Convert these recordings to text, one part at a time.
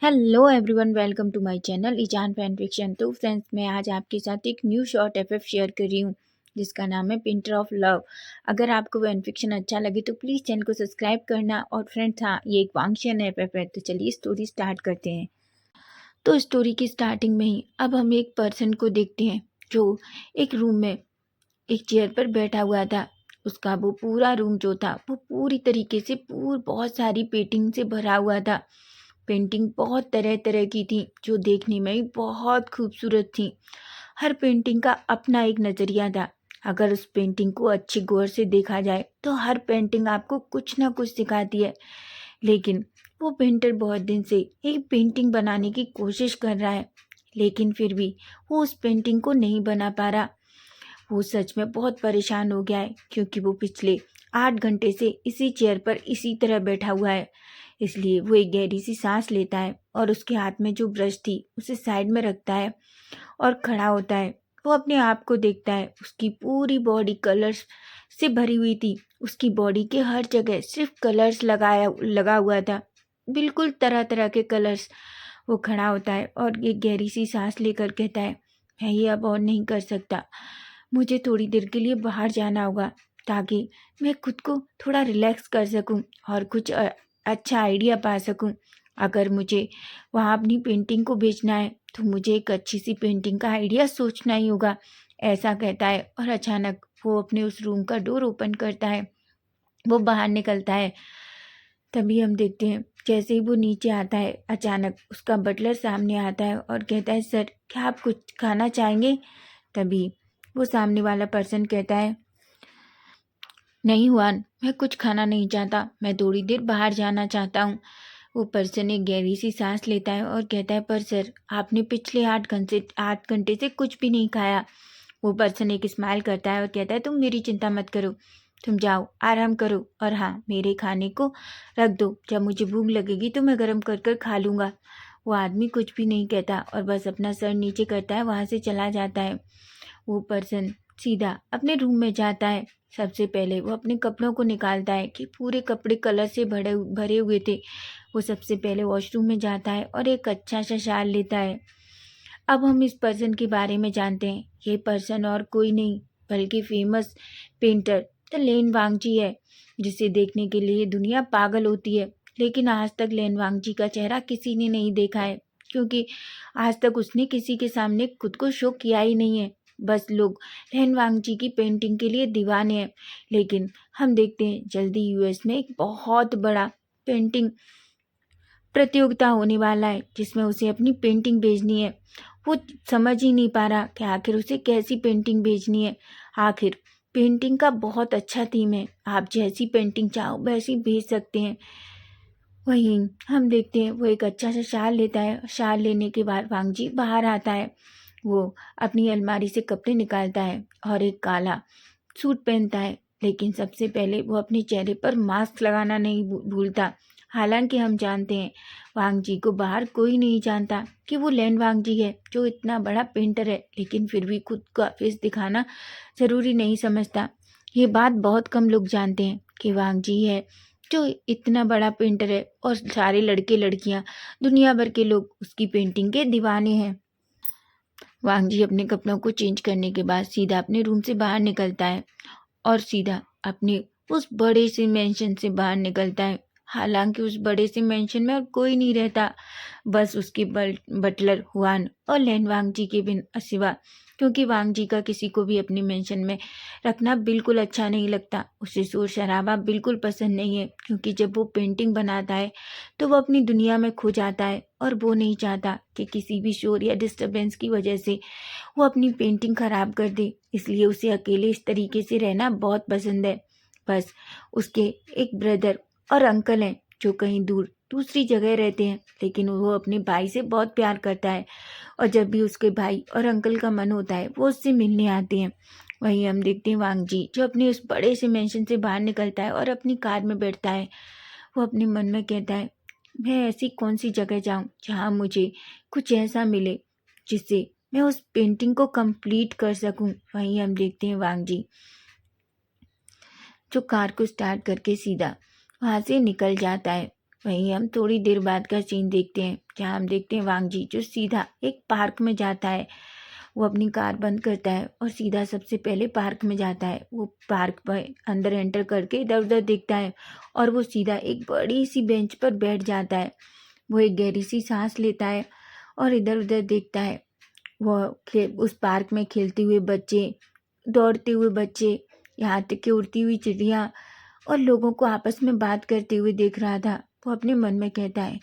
Hello everyone, welcome to my channel Izaan fan fiction. तो friends, मैं आज आपके साथ एक न्यू शॉर्ट एफएफ शेयर कर रही हूँ जिसका नाम है पेंटर ऑफ लव। अगर आपको फैन फिक्शन अच्छा लगे तो प्लीज़ चैनल को सब्सक्राइब करना। और फ्रेंड्स, हाँ, ये एक वांशियन एफएफ है, तो चलिए स्टोरी स्टार्ट करते हैं। तो स्टोरी की स्टार्टिंग में ही अब हम एक पर्सन को देखते हैं जो एक रूम में एक चेयर पर बैठा हुआ था। उसका वो पूरा रूम जो था वो पूरी तरीके से बहुत सारी पेंटिंग से भरा हुआ था। पेंटिंग बहुत तरह तरह की थी जो देखने में ही बहुत खूबसूरत थी। हर पेंटिंग का अपना एक नज़रिया था। अगर उस पेंटिंग को अच्छी गौर से देखा जाए तो हर पेंटिंग आपको कुछ ना कुछ सिखाती है। लेकिन वो पेंटर बहुत दिन से एक पेंटिंग बनाने की कोशिश कर रहा है, लेकिन फिर भी वो उस पेंटिंग को नहीं बना पा रहा। वो सच में बहुत परेशान हो गया है क्योंकि वो पिछले 8 घंटे से इसी चेयर पर इसी तरह बैठा हुआ है। इसलिए वो एक गहरी सी सांस लेता है और उसके हाथ में जो ब्रश थी उसे साइड में रखता है और खड़ा होता है। वो अपने आप को देखता है। उसकी पूरी बॉडी कलर्स से भरी हुई थी। उसकी बॉडी के हर जगह सिर्फ कलर्स लगा हुआ था, बिल्कुल तरह तरह के कलर्स। वो खड़ा होता है और एक गहरी सी सांस लेकर कहता है, मैं ये अब और नहीं कर सकता। मुझे थोड़ी देर के लिए बाहर जाना होगा ताकि मैं खुद को थोड़ा रिलैक्स कर सकूं और कुछ अच्छा आइडिया पा सकूं। अगर मुझे वहाँ अपनी पेंटिंग को बेचना है तो मुझे एक अच्छी सी पेंटिंग का आइडिया सोचना ही होगा। ऐसा कहता है और अचानक वो अपने उस रूम का डोर ओपन करता है। वो बाहर निकलता है। तभी हम देखते हैं जैसे ही वो नीचे आता है अचानक उसका बटलर सामने आता है और कहता है, सर क्या आप कुछ खाना चाहेंगे? तभी वो सामने वाला पर्सन कहता है, नहीं हुआन, मैं कुछ खाना नहीं चाहता, मैं थोड़ी देर बाहर जाना चाहता हूँ। वो पर्सन एक गहरी सी सांस लेता है और कहता है, पर सर आपने पिछले 8 घंटे से कुछ भी नहीं खाया। वो पर्सन एक स्माइल करता है और कहता है, तुम मेरी चिंता मत करो, तुम जाओ आराम करो और हाँ, मेरे खाने को रख दो, जब मुझे भूख लगेगी तो मैं गर्म कर कर खा लूँगा। वो आदमी कुछ भी नहीं कहता और बस अपना सर नीचे करता है, वहाँ से चला जाता है। वो पर्सन सीधा अपने रूम में जाता है। सबसे पहले वो अपने कपड़ों को निकालता है कि पूरे कपड़े कलर से भरे भरे हुए थे। वो सबसे पहले वॉशरूम में जाता है और एक अच्छा सा शाल लेता है। अब हम इस पर्सन के बारे में जानते हैं। ये पर्सन और कोई नहीं बल्कि फेमस पेंटर द लेन वांगची है, जिसे देखने के लिए दुनिया पागल होती है। लेकिन आज तक लेन वांगची का चेहरा किसी ने नहीं देखा है, क्योंकि आज तक उसने किसी के सामने खुद को शो किया ही नहीं है। बस लोग लेन वांगची की पेंटिंग के लिए दीवाने हैं। लेकिन हम देखते हैं जल्दी यूएस में एक बहुत बड़ा पेंटिंग प्रतियोगिता होने वाला है जिसमें उसे अपनी पेंटिंग भेजनी है। वो समझ ही नहीं पा रहा कि आखिर उसे कैसी पेंटिंग भेजनी है। आखिर पेंटिंग का बहुत अच्छा थीम है, आप जैसी पेंटिंग चाहो वैसी भेज सकते हैं। वहीं हम देखते हैं वो एक अच्छा सा शाल लेता है। शाल लेने के बाद वांगजी बाहर आता है। वो अपनी अलमारी से कपड़े निकालता है और एक काला सूट पहनता है। लेकिन सबसे पहले वो अपने चेहरे पर मास्क लगाना नहीं भूलता। हालांकि हम जानते हैं वांगजी को बाहर कोई नहीं जानता कि वो लैन वांगजी है जो इतना बड़ा पेंटर है, लेकिन फिर भी खुद का फेस दिखाना ज़रूरी नहीं समझता। ये बात बहुत कम लोग जानते हैं कि वांगजी है जो इतना बड़ा पेंटर है और सारे लड़के लड़कियां दुनिया भर के लोग उसकी पेंटिंग के दीवाने हैं। वांगजी अपने कपड़ों को चेंज करने के बाद सीधा अपने रूम से बाहर निकलता है और सीधा अपने उस बड़े से मेंशन से बाहर निकलता है। हालांकि उस बड़े से मेंशन में और कोई नहीं रहता, बस उसके बटलर हुआन और लैन वांगजी के बिन सिवा, क्योंकि वांगजी का किसी को भी अपने मेंशन में रखना बिल्कुल अच्छा नहीं लगता। उसे शोर शराबा बिल्कुल पसंद नहीं है, क्योंकि जब वो पेंटिंग बनाता है तो वो अपनी दुनिया में खो जाता है और वो नहीं चाहता कि किसी भी शोर या डिस्टर्बेंस की वजह से वो अपनी पेंटिंग खराब कर दे। इसलिए उसे अकेले इस तरीके से रहना बहुत पसंद है। बस उसके एक ब्रदर और अंकल हैं जो कहीं दूर दूसरी जगह रहते हैं, लेकिन वो अपने भाई से बहुत प्यार करता है और जब भी उसके भाई और अंकल का मन होता है वो उससे मिलने आते हैं। वहीं हम देखते हैं वांगजी जो अपने उस बड़े से मेंशन से बाहर निकलता है और अपनी कार में बैठता है। वो अपने मन में कहता है, मैं ऐसी कौन सी जगह जाऊं जहां मुझे कुछ ऐसा मिले जिससे मैं उस पेंटिंग को कंप्लीट कर सकूं। वहीं हम देखते हैं वांगजी जो कार को स्टार्ट करके सीधा वहाँ से निकल जाता है। वहीं हम थोड़ी देर बाद का सीन देखते हैं, जहाँ हम देखते हैं वांगजी जो सीधा एक पार्क में जाता है। वो अपनी कार बंद करता है और सीधा सबसे पहले पार्क में जाता है। वो पार्क पर अंदर एंटर करके इधर उधर देखता है और वो सीधा एक बड़ी सी बेंच पर बैठ जाता है। वो एक गहरी सी सांस लेता है और इधर उधर देखता है। वो उस पार्क में खेलते हुए बच्चे, दौड़ते हुए बच्चे, यहाँ तक कि उड़ती हुई चिड़िया और लोगों को आपस में बात करते हुए देख रहा था। वो अपने मन में कहता है,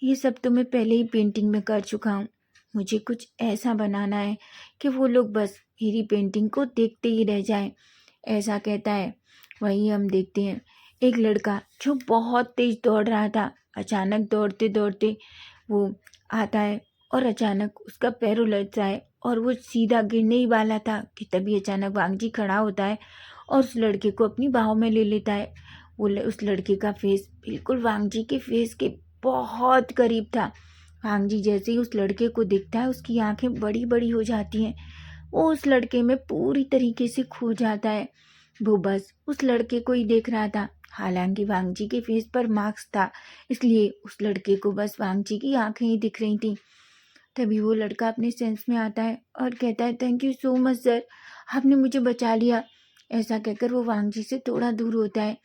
ये सब तो मैं पहले ही पेंटिंग में कर चुका हूँ। मुझे कुछ ऐसा बनाना है कि वो लोग बस मेरी पेंटिंग को देखते ही रह जाएं। ऐसा कहता है। वहीं हम देखते हैं एक लड़का जो बहुत तेज दौड़ रहा था, अचानक दौड़ते दौड़ते वो आता है और अचानक उसका पैर उलझता है और वो सीधा गिरने ही वाला था कि तभी अचानक वांगजी खड़ा होता है और उस लड़के को अपनी बाहों में ले लेता है। उस लड़के का फेस बिल्कुल वांगजी के फेस के बहुत करीब था। वांगजी जैसे ही उस लड़के को दिखता है उसकी आंखें बड़ी बड़ी हो जाती हैं। वो उस लड़के में पूरी तरीके से खो जाता है। वो बस उस लड़के को ही देख रहा था। हालांकि वांगजी के फेस पर मास्क था, इसलिए उस लड़के को बस वांगजी की आंखें ही दिख रही थी। तभी वो लड़का अपने सेंस में आता है और कहता है, thank you so much sir, आपने मुझे बचा लिया। ऐसा कहकर वो वांगजी से थोड़ा दूर होता है।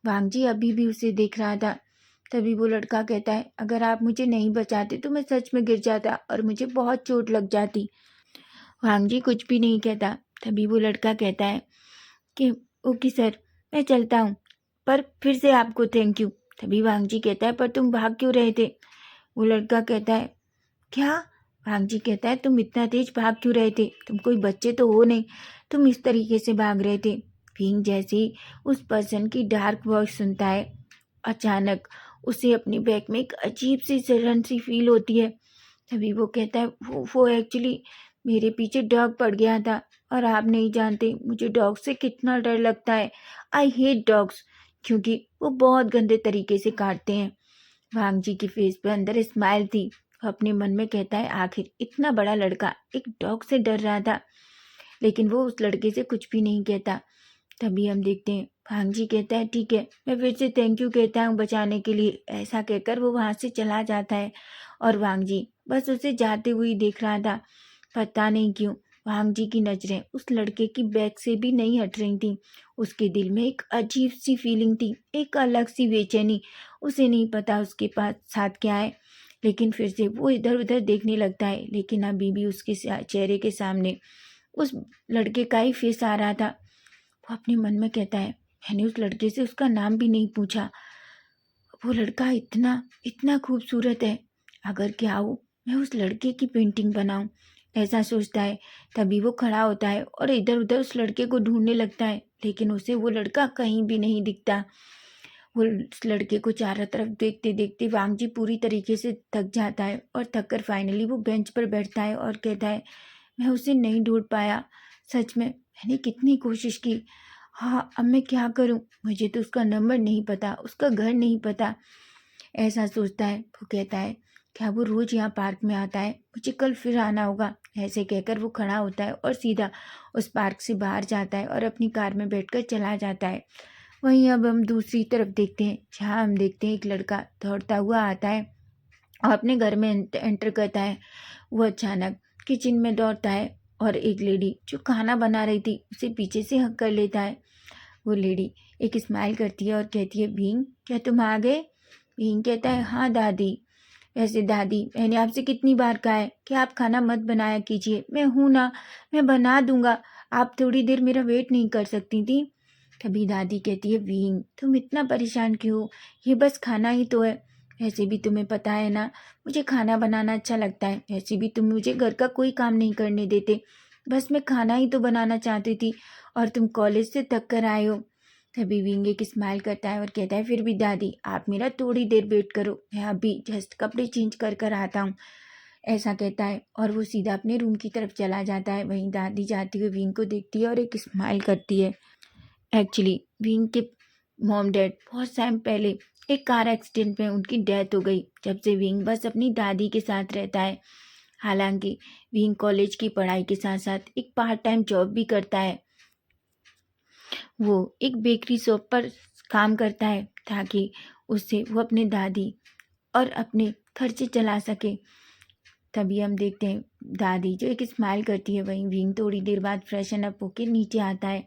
वांगजी अभी भी उसे देख रहा था। तभी वो लड़का कहता है, अगर आप मुझे नहीं बचाते तो मैं सच में गिर जाता और मुझे बहुत चोट लग जाती। वांगजी कुछ भी नहीं कहता। तभी वो लड़का कहता है कि ओके सर, मैं चलता हूँ, पर फिर से आपको थैंक यू। तभी वांगजी कहता है, पर तुम भाग क्यों रहे थे? वो लड़का कहता है, क्या? वांगजी कहता है, तुम इतना तेज भाग क्यों रहे थे? तुम कोई बच्चे तो हो नहीं, तुम इस तरीके से भाग रहे थे। भींग जैसे ही उस पर्सन की डार्क वॉइस सुनता है, अचानक उसे अपने बैक में एक अजीब सी जलन सी फील होती है। तभी वो कहता है, वो एक्चुअली मेरे पीछे डॉग पड़ गया था और आप नहीं जानते मुझे डॉग से कितना डर लगता है। आई हेट डॉग्स, क्योंकि वो बहुत गंदे तरीके से काटते हैं। वांगजी की फेस पे अंदर स्माइल थी। वो अपने मन में कहता है, आखिर इतना बड़ा लड़का एक डॉग से डर रहा था, लेकिन वो उस लड़के से कुछ भी नहीं कहता। तभी हम देखते हैं भांगजी कहता है, ठीक है, मैं फिर से थैंक यू कहता हूँ बचाने के लिए। ऐसा कहकर वो वहाँ से चला जाता है और वांगजी बस उसे जाते हुए देख रहा था। पता नहीं क्यों वांगजी की नज़रें उस लड़के की बैक से भी नहीं हट रही थी। उसके दिल में एक अजीब सी फीलिंग थी, एक अलग सी बेचैनी। उसे नहीं पता उसके पास साथ क्या है, लेकिन फिर से वो इधर उधर देखने लगता है। लेकिन अभी भी उसके चेहरे के सामने उस लड़के का ही फेस आ रहा था। वो अपने मन में कहता है, मैंने उस लड़के से उसका नाम भी नहीं पूछा। वो लड़का इतना इतना खूबसूरत है, अगर क्या हो मैं उस लड़के की पेंटिंग बनाऊं। ऐसा सोचता है। तभी वो खड़ा होता है और इधर उधर उस लड़के को ढूंढने लगता है, लेकिन उसे वो लड़का कहीं भी नहीं दिखता। वो उस लड़के को चारों तरफ देखते देखते वांगजी पूरी तरीके से थक जाता है और थक कर फाइनली वो बेंच पर बैठता है और कहता है, मैं उसे नहीं ढूंढ पाया। सच में मैंने कितनी कोशिश की। हाँ, अब मैं क्या करूं? मुझे तो उसका नंबर नहीं पता, उसका घर नहीं पता। ऐसा सोचता है। वो कहता है, क्या वो रोज यहाँ पार्क में आता है? मुझे कल फिर आना होगा। ऐसे कहकर वो खड़ा होता है और सीधा उस पार्क से बाहर जाता है और अपनी कार में बैठकर चला जाता है। वहीं अब हम दूसरी तरफ देखते हैं, जहाँ हम देखते हैं एक लड़का दौड़ता हुआ आता है और अपने घर में एंटर करता है। वो अचानक किचन में दौड़ता है और एक लेडी जो खाना बना रही थी उसे पीछे से हक कर लेता है। वो लेडी एक स्माइल करती है और कहती है, भीम क्या तुम आ गए? भीम कहता है, हाँ दादी। वैसे दादी, मैंने आपसे कितनी बार कहा है कि आप खाना मत बनाया कीजिए, मैं हूँ ना, मैं बना दूंगा। आप थोड़ी देर मेरा वेट नहीं कर सकती थी? तभी दादी कहती है, भीम तुम इतना परेशान क्यों हो? ये बस खाना ही तो है। वैसे भी तुम्हें पता है ना, मुझे खाना बनाना अच्छा लगता है। वैसे भी तुम मुझे घर का कोई काम नहीं करने देते, बस मैं खाना ही तो बनाना चाहती थी और तुम कॉलेज से थक कर आए हो। तभी विंग एक स्माइल करता है और कहता है, फिर भी दादी आप मेरा थोड़ी देर वेट करो, मैं अभी जस्ट कपड़े चेंज कर कर आता हूँ। ऐसा कहता है और वो सीधा अपने रूम की तरफ चला जाता है। वहीं दादी जाती हुई विंग को देखती है और एक स्माइल करती है। एक्चुअली विंग के मॉम डैड बहुत टाइम पहले एक कार एक्सीडेंट में उनकी डेथ हो गई। जब से विंग बस अपनी दादी के साथ रहता है। हालांकि विंग कॉलेज की पढ़ाई के साथ साथ एक पार्ट टाइम जॉब भी करता है। वो एक बेकरी शॉप पर काम करता है ताकि उससे वो अपनी दादी और अपने खर्चे चला सके। तभी हम देखते हैं दादी जो एक स्माइल करती है। वहीं विंग थोड़ी देर बाद फ्रेशन अप होके नीचे आता है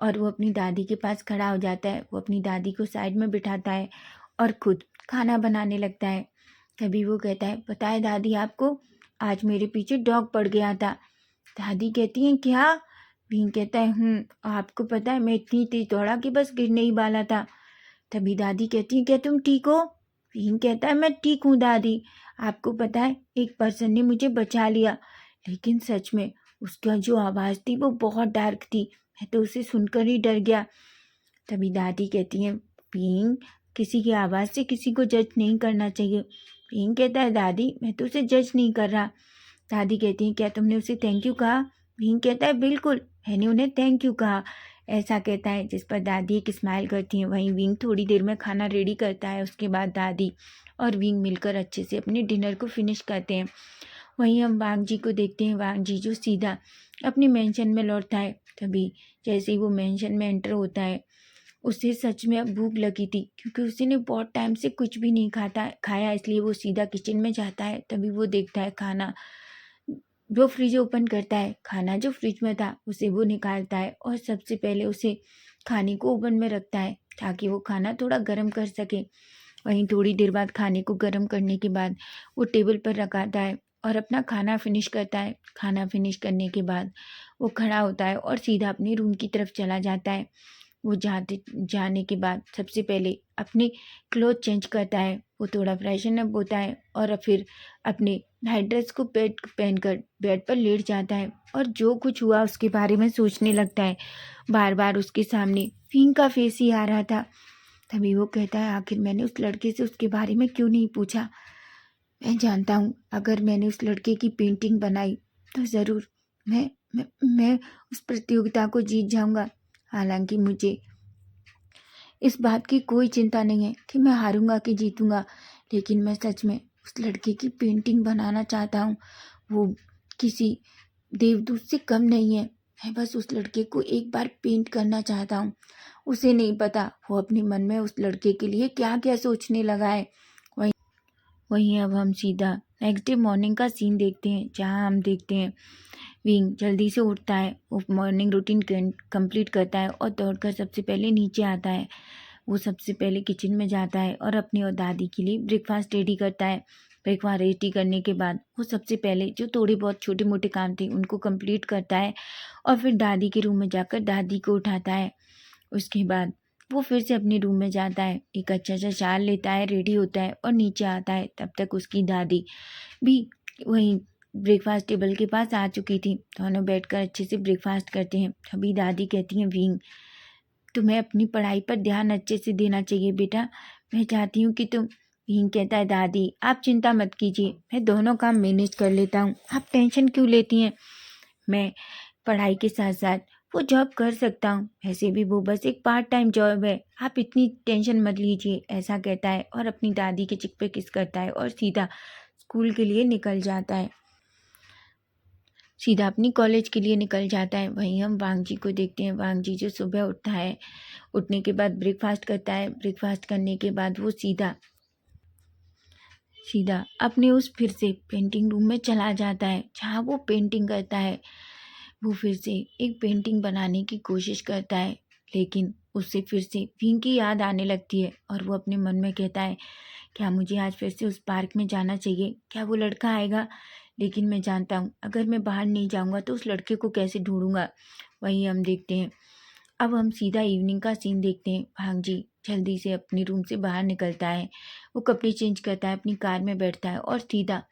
और वो अपनी दादी के पास खड़ा हो जाता है। वो अपनी दादी को साइड में बिठाता है और खुद खाना बनाने लगता है। तभी वो कहता है, पता है दादी आपको, आज मेरे पीछे डॉग पड़ गया था। दादी कहती हैं, क्या? विंग कहता है, आपको पता है मैं इतनी तेज दौड़ा कि बस गिरने ही वाला था। तभी दादी कहती है, क्या तुम ठीक हो? विंग कहता है, मैं ठीक हूँ दादी। आपको पता है एक पर्सन ने मुझे बचा लिया, लेकिन सच में उसका जो आवाज़ थी वो बहुत डार्क थी। मैं तो उसे सुनकर ही डर गया। तभी दादी कहती है, विंग किसी की आवाज़ से किसी को जज नहीं करना चाहिए। विंग कहता है, दादी मैं तो उसे जज नहीं कर रहा। दादी कहती है, क्या तुमने उसे थैंक यू कहा? विंग कहता है, बिल्कुल मैंने उन्हें थैंक यू कहा। ऐसा कहता है, जिस पर दादी एक स्माइल करती है। वहीं विंग थोड़ी देर में खाना रेडी करता है। उसके बाद दादी और विंग मिलकर अच्छे से अपने डिनर को फिनिश करते हैं। वहीं हम वांग जी को देखते हैं। वांग जी जो सीधा अपनी मेंशन में लौटता है। तभी जैसे ही वो मेंशन में एंटर होता है, उसे सच में अब भूख लगी थी, क्योंकि उसने बहुत टाइम से कुछ भी नहीं खाया। इसलिए वो सीधा किचन में जाता है। तभी वो देखता है खाना, वो फ्रिज ओपन करता है। खाना जो फ्रिज में था उसे वो निकालता है और सबसे पहले उसे खाने को ओवन में रखता है, ताकि वो खाना थोड़ा गर्म कर सके। वहीं थोड़ी देर बाद खाने को गर्म करने के बाद वो टेबल पर रखाता है और अपना खाना फिनिश करता है। खाना फिनिश करने के बाद वो खड़ा होता है और सीधा अपने रूम की तरफ चला जाता है। वो जाने के बाद सबसे पहले अपने क्लोथ चेंज करता है। वो थोड़ा फ्रेशन अप होता है और फिर अपने नाइट ड्रेस को पहनकर बेड पर लेट जाता है और जो कुछ हुआ उसके बारे में सोचने लगता है। बार बार उसके सामने विंग का फेस ही आ रहा था। तभी वो कहता है, आखिर मैंने उस लड़के से उसके बारे में क्यों नहीं पूछा? मैं जानता हूँ अगर मैंने उस लड़के की पेंटिंग बनाई तो ज़रूर मैं उस प्रतियोगिता को जीत जाऊंगा। हालांकि मुझे इस बात की कोई चिंता नहीं है कि मैं हारूंगा कि जीतूंगा, लेकिन मैं सच में उस लड़के की पेंटिंग बनाना चाहता हूँ। वो किसी देवदूत से कम नहीं है। मैं बस उस लड़के को एक बार पेंट करना चाहता हूँ। उसे नहीं पता वो अपने मन में उस लड़के के लिए क्या क्या सोचने लगा है। वहीं अब हम सीधा नेक्स्ट डे मॉर्निंग का सीन देखते हैं, जहाँ हम देखते हैं विंग जल्दी से उठता है। वो मॉर्निंग रूटीन कंप्लीट करता है और दौड़कर सबसे पहले नीचे आता है। वो सबसे पहले किचन में जाता है और अपनी और दादी के लिए ब्रेकफास्ट रेडी करता है। ब्रेकफास्ट रेडी करने के बाद वो सबसे पहले जो थोड़े बहुत छोटे मोटे काम थे उनको कंप्लीट करता है और फिर दादी के रूम में जाकर दादी को उठाता है। उसके बाद वो फिर से अपने रूम में जाता है, एक अच्छा सा शाल लेता है, रेडी होता है और नीचे आता है। तब तक उसकी दादी भी वहीं ब्रेकफास्ट टेबल के पास आ चुकी थी। दोनों बैठकर अच्छे से ब्रेकफास्ट करते हैं। तभी दादी कहती हैं, विंग तुम्हें अपनी पढ़ाई पर ध्यान अच्छे से देना चाहिए बेटा। मैं चाहती हूँ कि तुम। विंग कहता है, दादी आप चिंता मत कीजिए, मैं दोनों काम मैनेज कर लेता हूँ, आप टेंशन क्यों लेती हैं? मैं पढ़ाई के साथ साथ वो जॉब कर सकता हूँ। वैसे भी वो बस एक पार्ट टाइम जॉब है, आप इतनी टेंशन मत लीजिए। ऐसा कहता है और अपनी दादी के चिक पे किस करता है और सीधा स्कूल के लिए निकल जाता है, सीधा अपनी कॉलेज के लिए निकल जाता है। वहीं हम वांग जी को देखते हैं। वांग जी जो सुबह उठता है, उठने के बाद ब्रेकफास्ट करता है। ब्रेकफास्ट करने के बाद वो सीधा सीधा अपने उस फिर से पेंटिंग रूम में चला जाता है, जहाँ वो पेंटिंग करता है। वो फिर से एक पेंटिंग बनाने की कोशिश करता है, लेकिन उससे फिर से विंग की याद आने लगती है और वो अपने मन में कहता है, क्या मुझे आज फिर से उस पार्क में जाना चाहिए? क्या वो लड़का आएगा? लेकिन मैं जानता हूँ अगर मैं बाहर नहीं जाऊँगा तो उस लड़के को कैसे ढूंढूंगा। वहीं हम देखते हैं, अब हम सीधा इवनिंग का सीन देखते हैं। भांग जी जल्दी से अपने रूम से बाहर निकलता है। वो कपड़े चेंज करता है, अपनी कार में बैठता है और सीधा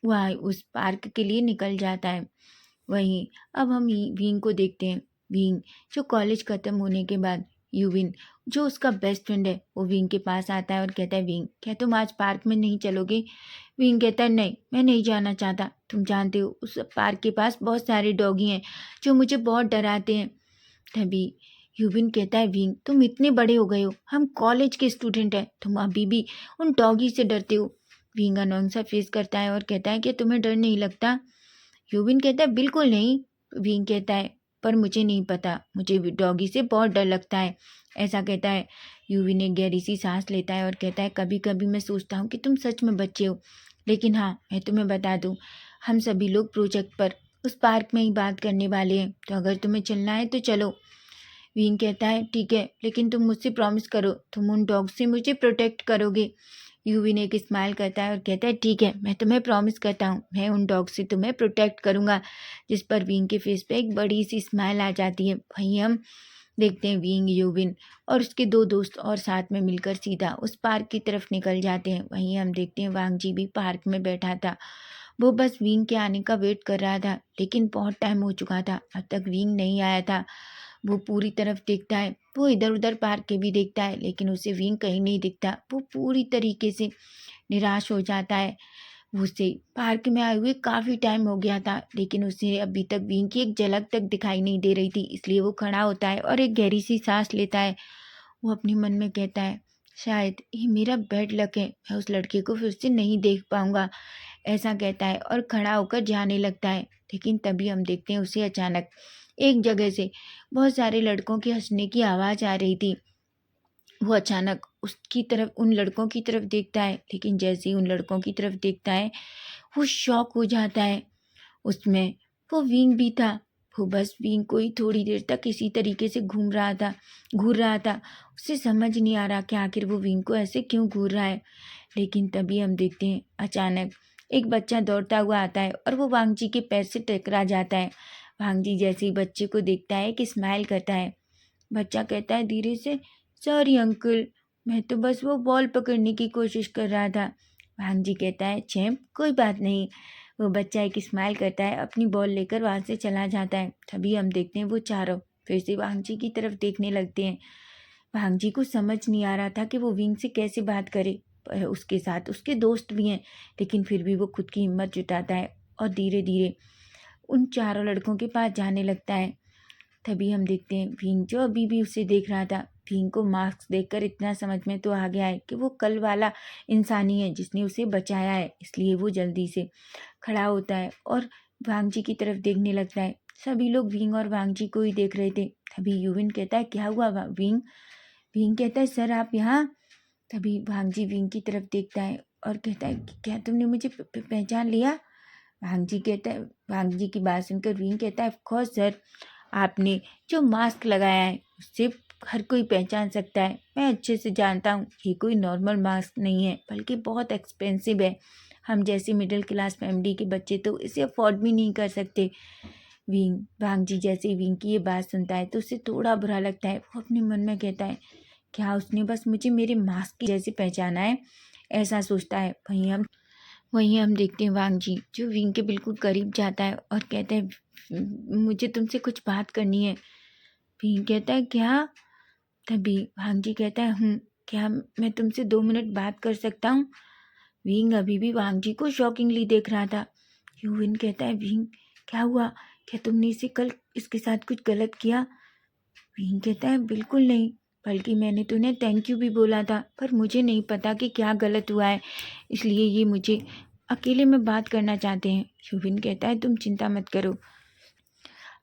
वह उस पार्क के लिए निकल जाता है। वहीं अब हम विंग को देखते हैं। विंग जो कॉलेज ख़त्म होने के बाद यूविन जो उसका बेस्ट फ्रेंड है, वो विंग के पास आता है और कहता है, विंग क्या तुम आज पार्क में नहीं चलोगे? विंग कहता है, नहीं मैं नहीं जाना चाहता। तुम जानते हो उस पार्क के पास बहुत सारे डॉगी हैं जो मुझे बहुत डराते हैं। तभी यूविन कहता है, विंग तुम इतने बड़े हो गए हो, हम कॉलेज के स्टूडेंट हैं, तुम अभी भी उन डॉगी से डरते हो। विंग अनोइंग सा फेस करता है और कहता है कि तुम्हें डर नहीं लगता? यूविन कहता है, बिल्कुल नहीं। विंग कहता है, पर मुझे नहीं पता, मुझे भी डॉगी से बहुत डर लगता है। ऐसा कहता है। यूविन एक गहरी सी सांस लेता है और कहता है, कभी कभी मैं सोचता हूँ कि तुम सच में बच्चे हो, लेकिन हाँ, मैं तुम्हें बता दूँ, हम सभी लोग प्रोजेक्ट पर उस पार्क में ही बात करने वाले हैं, तो अगर तुम्हें चलना है तो चलो। वीन कहता है, ठीक है, लेकिन तुम मुझसे प्रॉमिस करो, तुम उन डॉग से मुझे प्रोटेक्ट करोगे। यूविन एक स्माइल करता है और कहता है, ठीक है, मैं तुम्हें प्रॉमिस करता हूँ, मैं उन डॉग से तुम्हें प्रोटेक्ट करूँगा। जिस पर वीन के फेस पे एक बड़ी सी स्माइल आ जाती है। वहीं हम देखते हैं विंग, यूविन और उसके दो दोस्त और साथ में मिलकर सीधा उस पार्क की तरफ निकल जाते हैं। वहीं हम देखते हैं वांग जी भी पार्क में बैठा था। वो बस विंग के आने का वेट कर रहा था, लेकिन बहुत टाइम हो चुका था, अब तक विंग नहीं आया था। वो पूरी तरफ देखता है, वो इधर उधर पार्क के भी देखता है, लेकिन उसे विंग कहीं नहीं दिखता। वो पूरी तरीके से निराश हो जाता है। उसे पार्क में आए हुए काफ़ी टाइम हो गया था, लेकिन उसे अभी तक विंग की एक झलक तक दिखाई नहीं दे रही थी। इसलिए वो खड़ा होता है और एक गहरी सी सांस लेता है। वो अपने मन में कहता है, शायद ये मेरा बैड लक है, मैं उस लड़के को फिर से नहीं देख पाऊंगा। ऐसा कहता है और खड़ा होकर जाने लगता है। लेकिन तभी हम देखते हैं उसे अचानक एक जगह से बहुत सारे लड़कों के हंसने की आवाज़ आ रही थी। वो अचानक उसकी तरफ, उन लड़कों की तरफ देखता है, लेकिन जैसे ही उन लड़कों की तरफ देखता है, वो शॉक हो जाता है। उसमें वो विंग भी था। वो बस विंग को ही थोड़ी देर तक इसी तरीके से घूर रहा था। उसे समझ नहीं आ रहा कि आखिर वो विंग को ऐसे क्यों घूर रहा है। लेकिन तभी हम देखते हैं अचानक एक बच्चा दौड़ता हुआ आता है और वो वांग जी के पैर से टकरा जाता है। वांग जी जैसे ही बच्चे को देखता है कि स्माइल करता है। बच्चा कहता है धीरे से, सॉरी अंकल, मैं तो बस वो बॉल पकड़ने की कोशिश कर रहा था। वांग जी कहता है, चैम्प कोई बात नहीं। वो बच्चा एक स्माइल करता है, अपनी बॉल लेकर वहाँ से चला जाता है। तभी हम देखते हैं वो चारों फिर से वांग जी की तरफ देखने लगते हैं। वांग जी को समझ नहीं आ रहा था कि वो विंग से कैसे बात करे। पर उसके साथ उसके दोस्त भी हैं, लेकिन फिर भी वो खुद की हिम्मत जुटाता है और धीरे धीरे उन चारों लड़कों के पास जाने लगता है। तभी हम देखते हैं भींग जो अभी भी उसे देख रहा था। भींग को मास्क देखकर इतना समझ में तो आ गया है कि वो कल वाला इंसान ही है जिसने उसे बचाया है। इसलिए वो जल्दी से खड़ा होता है और वांग जी की तरफ देखने लगता है। सभी लोग विंग और वांग जी को ही देख रहे थे। तभी यूविन कहता है, क्या हुआ विंग? विंग कहता है, सर आप यहाँ? तभी वांग जी विंग की तरफ देखता है और कहता है, क्या तुमने मुझे पहचान लिया? वांग जी कहता है, वांग जी की बात सुनकर विंग कहता है, ऑफ कोर्स सर, आपने जो मास्क लगाया है उससे हर कोई पहचान सकता है। मैं अच्छे से जानता हूँ ये कोई नॉर्मल मास्क नहीं है, बल्कि बहुत एक्सपेंसिव है। हम जैसे मिडिल क्लास फैमिली के बच्चे तो इसे अफोर्ड भी नहीं कर सकते। वांग जी जैसे ही विंग की ये बात सुनता है तो उसे थोड़ा बुरा लगता है। वो अपने मन में कहता है, क्या उसने बस मुझे मेरे मास्क की जैसे पहचाना है? ऐसा सोचता है। वहीं हम देखते हैं वांग जी जो विंग के बिल्कुल करीब जाता है और कहता है, मुझे तुमसे कुछ बात करनी है। विंग कहता है, क्या? तभी वांग जी कहता है, क्या मैं तुमसे 2 मिनट बात कर सकता हूँ? विंग अभी भी वांग जी को शॉकिंगली देख रहा था। यूविन कहता है, विंग क्या हुआ? क्या तुमने इसे कल इसके साथ कुछ गलत किया? विंग कहता है, बिल्कुल नहीं, बल्कि मैंने तुम्हें थैंक यू भी बोला था, पर मुझे नहीं पता कि क्या गलत हुआ है, इसलिए ये मुझे अकेले में बात करना चाहते हैं। यूविन कहता है, तुम चिंता मत करो,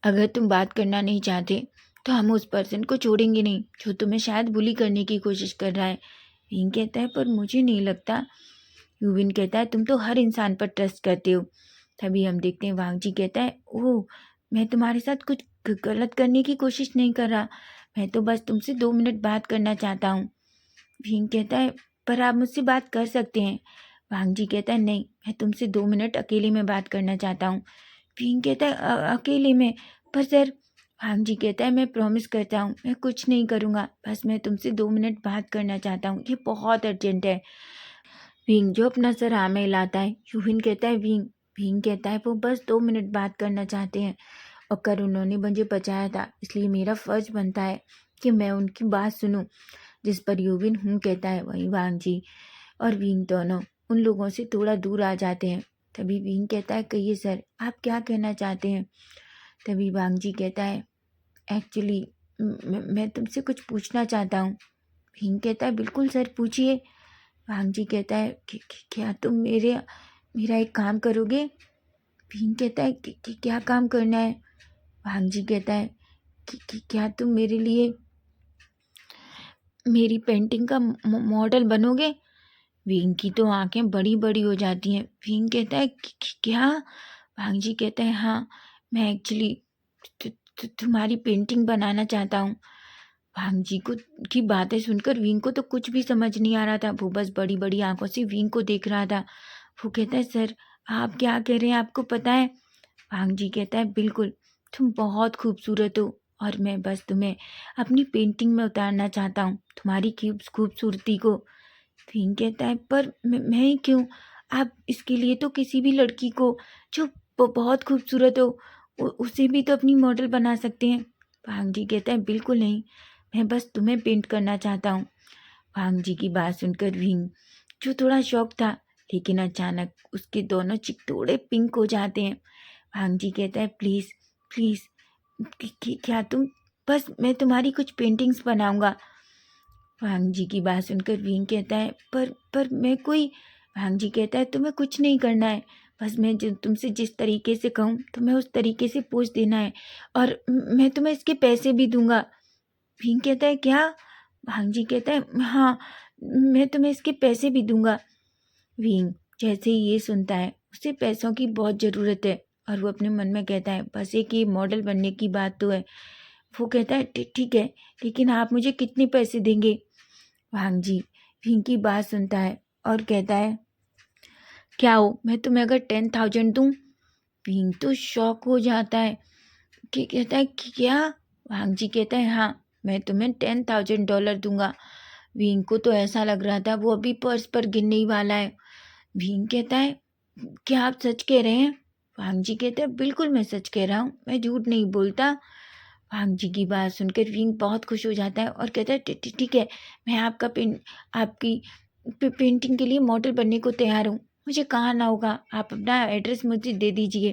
अगर तुम बात करना नहीं चाहते तो हम उस पर्सन को छोड़ेंगे नहीं जो तुम्हें शायद बुली करने की कोशिश कर रहा है। विंग कहता है, पर मुझे नहीं लगता। यूविन कहता है, तुम तो हर इंसान पर ट्रस्ट करते हो। तभी हम देखते हैं वांग जी कहता है, ओह, मैं तुम्हारे साथ कुछ गलत करने की कोशिश नहीं कर रहा, मैं तो बस तुमसे 2 मिनट बात करना चाहता हूँ। विंग कहता है, पर आप मुझसे बात कर सकते हैं। वांग जी कहता है, नहीं, मैं तुमसे 2 मिनट अकेले में बात करना चाहता हूँ। विंग कहता है, अकेले में? पर सर। वांग जी कहता है, मैं प्रॉमिस करता हूँ मैं कुछ नहीं करूँगा, बस मैं तुमसे 2 मिनट बात करना चाहता हूँ, ये बहुत अर्जेंट है। विंग जो अपना सर हाँ में हिलाता है। यूविन कहता है, विंग कहता है, वो बस 2 मिनट बात करना चाहते हैं और कर उन्होंने मुझे बचाया था, इसलिए मेरा फर्ज बनता है कि मैं उनकी बात सुनूं। जिस पर यूविन कहता है। वहीं वांग जी और विंग दोनों उन लोगों से थोड़ा दूर आ जाते हैं। तभी विंग कहता है, कहिए सर, आप क्या कहना चाहते हैं? तभी वांग जी कहता है, एक्चुअली मैं तुमसे कुछ पूछना चाहता हूँ। विंग कहता है, बिल्कुल सर, पूछिए। वांग जी कहता है, क्या तुम मेरा एक काम करोगे? विंग कहता है, क्या काम करना है? वांग जी कहता है, क्या तुम मेरे लिए मेरी पेंटिंग का मॉडल बनोगे? विंग की तो आंखें बड़ी बड़ी हो जाती हैं। विंग कहता है क्या? भांग जी कहता है हाँ, मैं एक्चुअली तुम्हारी पेंटिंग बनाना चाहता हूँ। भांग जी को की बातें सुनकर विंग को तो कुछ भी समझ नहीं आ रहा था। वो बस बड़ी बड़ी आंखों से विंग को देख रहा था। वो कहता है सर, आप क्या कह रहे हैं, आपको पता है? भांग जी कहता है बिल्कुल, तुम बहुत खूबसूरत हो और मैं बस तुम्हें अपनी पेंटिंग में उतारना चाहता हूँ, तुम्हारी खूबसूरती को। फिंग कहता है पर मैं ही क्यों? आप इसके लिए तो किसी भी लड़की को जो बहुत खूबसूरत हो उसे भी तो अपनी मॉडल बना सकते हैं। भांग जी कहता है बिल्कुल नहीं, मैं बस तुम्हें पेंट करना चाहता हूँ। भांग जी की बात सुनकर विंग, जो थोड़ा शौक था, लेकिन अचानक उसके दोनों चिक थोड़े पिंक हो जाते हैं। भांग जी कहता है प्लीज़ प्लीज़, क्या तुम, बस मैं तुम्हारी कुछ पेंटिंग्स बनाऊंगा। भांग जी की बात सुनकर विंग कहता है पर मैं कोई। भांग जी कहता है तुम्हें कुछ नहीं करना है, बस मैं तुमसे जिस तरीके से कहूँ तुम्हें उस तरीके से पोज देना है और मैं तुम्हें इसके पैसे भी दूंगा। विंग कहता है क्या? भांग जी कहता है हाँ, मैं तुम्हें इसके पैसे भी दूंगा। विंग जैसे ही ये सुनता है उसे पैसों की बहुत ज़रूरत है और वो अपने मन में कहता है बस एक ये मॉडल बनने की बात तो है। वो कहता है ठीक है, लेकिन आप मुझे कितने पैसे देंगे? भांग जी विंग की बात सुनता है और कहता है क्या हो, मैं तुम्हें अगर 10,000 दूं? विंग तो शॉक हो जाता है कि कहता है कि क्या? भांग जी कहता है हाँ, मैं तुम्हें $10,000 दूंगा। विंग को तो ऐसा लग रहा था वो अभी पर्स पर गिरने ही वाला है। विंग कहता है क्या आप सच कह रहे हैं? भांग जी कहते हैं बिल्कुल मैं सच कह रहा हूँ, मैं झूठ नहीं बोलता। भांग जी की बात सुनकर विंग बहुत खुश हो जाता है और कहता है ठीक है, मैं आपकी पेंटिंग के लिए मॉडल बनने को तैयार हूँ। मुझे कहाँ ना होगा, आप अपना एड्रेस मुझे दे दीजिए।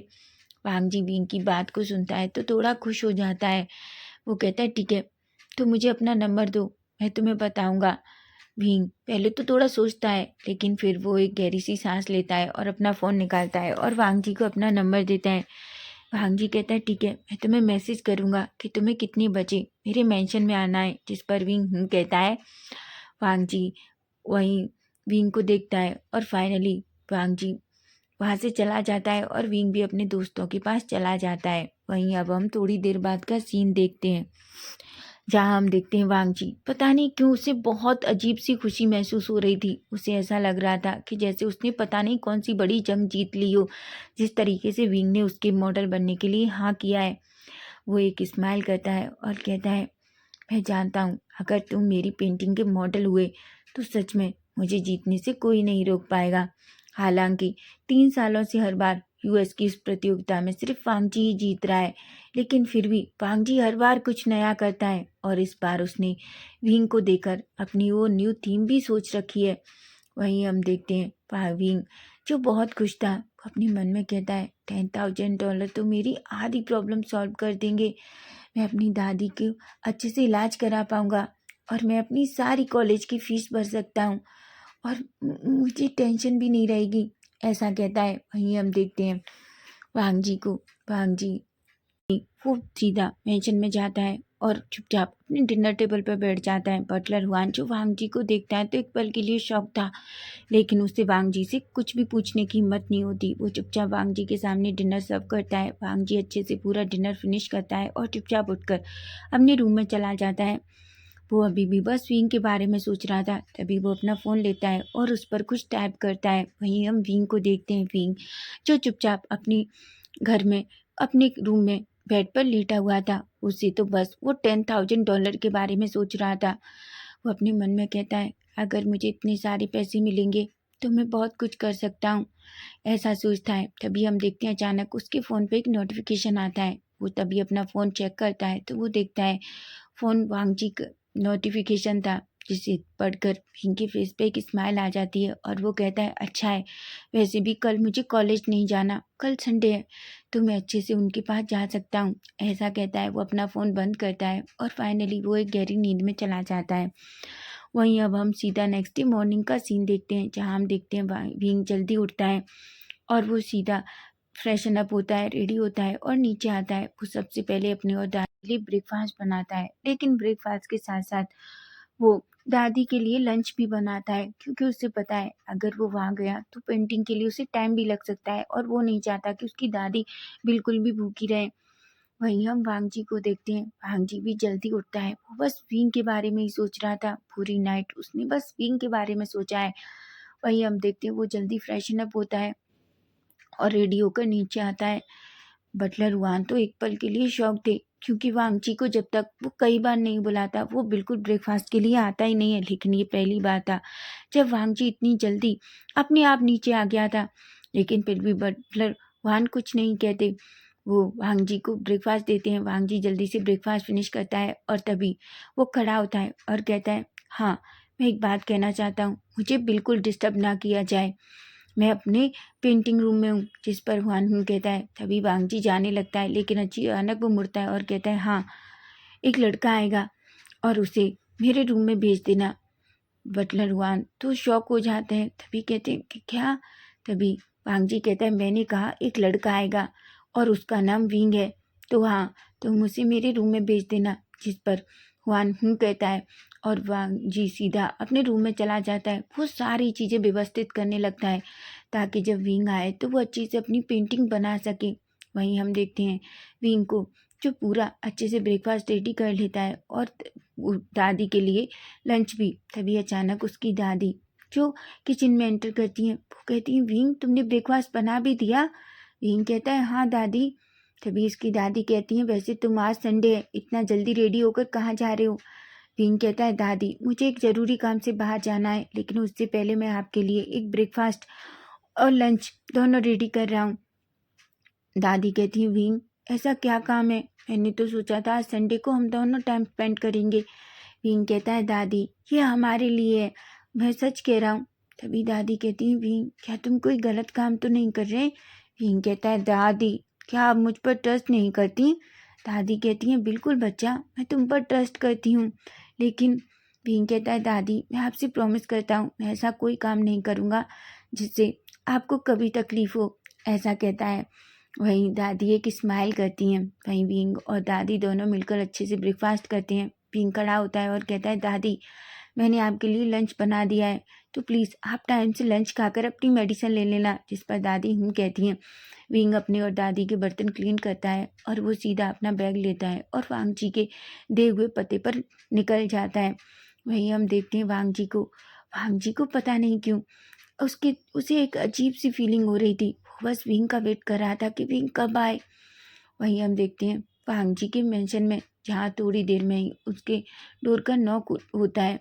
भांग जी विंग की बात को सुनता है तो थोड़ा खुश हो जाता है। वो कहता है ठीक है, तो मुझे अपना नंबर दो, मैं तुम्हें बताऊंगा। भीम पहले तो थोड़ा सोचता है, लेकिन फिर वो एक गहरी सी सांस लेता है और अपना फ़ोन निकालता है और वांग जी को अपना नंबर देता है। वांग जी कहता है ठीक है, मैं तुम्हें मैसेज करूँगा कि तुम्हें कितने बजे मेरे मेंशन में आना है। जिस पर विंग कहता है। वांग जी वहीं विंग को देखता है और फाइनली वांग जी वहाँ से चला जाता है और विंग भी अपने दोस्तों के पास चला जाता है। वहीं अब हम थोड़ी देर बाद का सीन देखते हैं, जहाँ हम देखते हैं वांग जी, पता नहीं क्यों उसे बहुत अजीब सी खुशी महसूस हो रही थी। उसे ऐसा लग रहा था कि जैसे उसने पता नहीं कौन सी बड़ी जंग जीत ली हो। जिस तरीके से विंग ने उसके मॉडल बनने के लिए हाँ किया है। वो एक स्माइल करता है और कहता है मैं जानता हूँ अगर तुम मेरी पेंटिंग के मॉडल हुए तो सच में मुझे जीतने से कोई नहीं रोक पाएगा। हालांकि 3 सालों से हर बार यूएस की इस प्रतियोगिता में सिर्फ वांगजी ही जीत रहा है, लेकिन फिर भी वांगजी हर बार कुछ नया करता है और इस बार उसने विंग को देकर अपनी वो न्यू थीम भी सोच रखी है। वहीं हम देखते हैं विंग जो बहुत खुश था, अपने मन में कहता है $10,000 तो मेरी आधी प्रॉब्लम सॉल्व कर देंगे। मैं अपनी दादी के अच्छे से इलाज करा पाऊंगा और मैं अपनी सारी कॉलेज की फीस भर सकता हूँ और मुझे टेंशन भी नहीं रहेगी, ऐसा कहता है। वहीं हम देखते हैं वांग जी को। वांग जी वो सीधा मेंशन में जाता है और चुपचाप अपने डिनर टेबल पर बैठ जाता है। बटलर हुआन जो वांग जी को देखता है तो एक पल के लिए शॉक था, लेकिन उसे वांग जी से कुछ भी पूछने की हिम्मत नहीं होती। वो चुपचाप वांग जी के सामने डिनर सर्व करता है। वांग जी अच्छे से पूरा डिनर फिनिश करता है और चुपचाप उठकर अपने रूम में चला जाता है। वो अभी भी बस विंग के बारे में सोच रहा था, तभी वो अपना फ़ोन लेता है और उस पर कुछ टाइप करता है। वहीं हम विंग को देखते हैं, विंग जो चुपचाप अपने घर में अपने रूम में बेड पर लेटा हुआ था। उसे तो बस वो $10,000 के बारे में सोच रहा था। वो अपने मन में कहता है अगर मुझे इतने सारे पैसे मिलेंगे तो मैं बहुत कुछ कर सकता हूँ, ऐसा सोचता है। तभी हम देखते हैं अचानक उसके फ़ोन पे एक नोटिफिकेशन आता है। वो तभी अपना फ़ोन चेक करता है तो वो देखता है फ़ोन वांगजी का नोटिफिकेशन था, जिसे पढ़कर इनके फेस पे एक स्माइल आ जाती है और वो कहता है अच्छा है, वैसे भी कल मुझे कॉलेज नहीं जाना, कल संडे है तो मैं अच्छे से उनके पास जा सकता हूँ, ऐसा कहता है। वो अपना फ़ोन बंद करता है और फाइनली वो एक गहरी नींद में चला जाता है। वहीं अब हम सीधा नेक्स्ट डे मॉर्निंग का सीन देखते हैं, जहाँ हम देखते हैं विंग जल्दी उठता है और वो सीधा फ्रेशन अप होता है, रेडी होता है और नीचे आता है। वो सबसे पहले अपने और दादी के लिए ब्रेकफास्ट बनाता है, लेकिन ब्रेकफास्ट के साथ साथ वो दादी के लिए लंच भी बनाता है, क्योंकि उसे पता है अगर वो वहाँ गया तो पेंटिंग के लिए उसे टाइम भी लग सकता है और वो नहीं चाहता कि उसकी दादी बिल्कुल भी भूखी रहे। वहीं हम वांग जी को देखते हैं, वांग जी भी जल्दी उठता है, वो बस विंग के बारे में ही सोच रहा था, पूरी नाइट उसने बस विंग के बारे में सोचा है। वहीं हम देखते हैं वो जल्दी फ्रेशन अप होता है और रेडी होकर नीचे आता है। बटलर हुआन तो एक पल के लिए शॉक थे, क्योंकि वांगची को जब तक वो कई बार नहीं बुलाता वो बिल्कुल ब्रेकफास्ट के लिए आता ही नहीं है, लेकिन ये पहली बार था जब वांगची इतनी जल्दी अपने आप नीचे आ गया था। लेकिन फिर भी बटलर हुआन कुछ नहीं कहते, वो वांगजी को ब्रेकफास्ट देते हैं। वांगजी जल्दी से ब्रेकफास्ट फिनिश करता है और तभी वो खड़ा होता है और कहता है, हाँ मैं एक बात कहना चाहता हूँ, मुझे बिल्कुल डिस्टर्ब ना किया जाए, मैं अपने पेंटिंग रूम में हूँ। जिस पर हुआन हुँ कहता है। तभी वांगजी जाने लगता है, लेकिन अचानक वो मुड़ता है और कहता है, हाँ एक लड़का आएगा और उसे मेरे रूम में भेज देना। बटलर हुआन तो शॉक हो जाते हैं, तभी कहते हैं कि क्या? तभी वांगजी कहता है, मैंने कहा एक लड़का आएगा और उसका नाम विंग है, तो हाँ तुम उसे मेरे रूम में भेज देना। जिस पर हुआन हूँ कहता है और वांगजी सीधा अपने रूम में चला जाता है। वो सारी चीज़ें व्यवस्थित करने लगता है ताकि जब विंग आए तो वो अच्छे से अपनी पेंटिंग बना सके। वहीं हम देखते हैं विंग को, जो पूरा अच्छे से ब्रेकफास्ट रेडी कर लेता है और दादी के लिए लंच भी। तभी अचानक उसकी दादी जो किचन में एंटर करती हैं, वो कहती हैं, विंग तुमने ब्रेकफास्ट बना भी दिया? विंग कहता है, हाँ दादी। तभी इसकी दादी कहती हैं, वैसे तुम आज संडे है, इतना जल्दी रेडी होकर कहाँ जा रहे हो? विंग कहता है, दादी मुझे एक ज़रूरी काम से बाहर जाना है, लेकिन उससे पहले मैं आपके लिए एक ब्रेकफास्ट और लंच दोनों रेडी कर रहा हूँ। दादी कहती है, विंग ऐसा क्या काम है? मैंने तो सोचा था आज संडे को हम दोनों टाइम स्पेंड करेंगे। विंग कहता है, दादी ये हमारे लिए है, मैं सच कह रहा हूँ। तभी दादी कहती है, विंग क्या तुम कोई गलत काम तो नहीं कर रहे? विंग कहता है, दादी क्या आप मुझ पर ट्रस्ट नहीं करती? दादी कहती है, बिल्कुल बच्चा, मैं तुम पर ट्रस्ट करती हूँ, लेकिन विंग कहता है, दादी मैं आपसे प्रॉमिस करता हूँ मैं ऐसा कोई काम नहीं करूँगा जिससे आपको कभी तकलीफ हो, ऐसा कहता है। वहीं दादी एक स्माइल करती हैं। वहीं विंग और दादी दोनों मिलकर अच्छे से ब्रेकफास्ट करते हैं। विंग खड़ा होता है और कहता है, दादी मैंने आपके लिए लंच बना दिया है, तो प्लीज़ आप टाइम से लंच खाकर अपनी मेडिसिन ले लेना। जिस पर दादी हूँ कहती हैं। विंग अपने और दादी के बर्तन क्लीन करता है और वो सीधा अपना बैग लेता है और वांगजी के दिए हुए पते पर निकल जाता है। वहीं हम देखते हैं वांगजी को पता नहीं क्यों उसे एक अजीब सी फीलिंग हो रही थी। वो बस विंग का वेट कर रहा था कि विंग कब आए। वहीं हम देखते हैं वांगजी के मेंशन में, जहाँ थोड़ी देर में ही उसके डोर का नॉक होता है।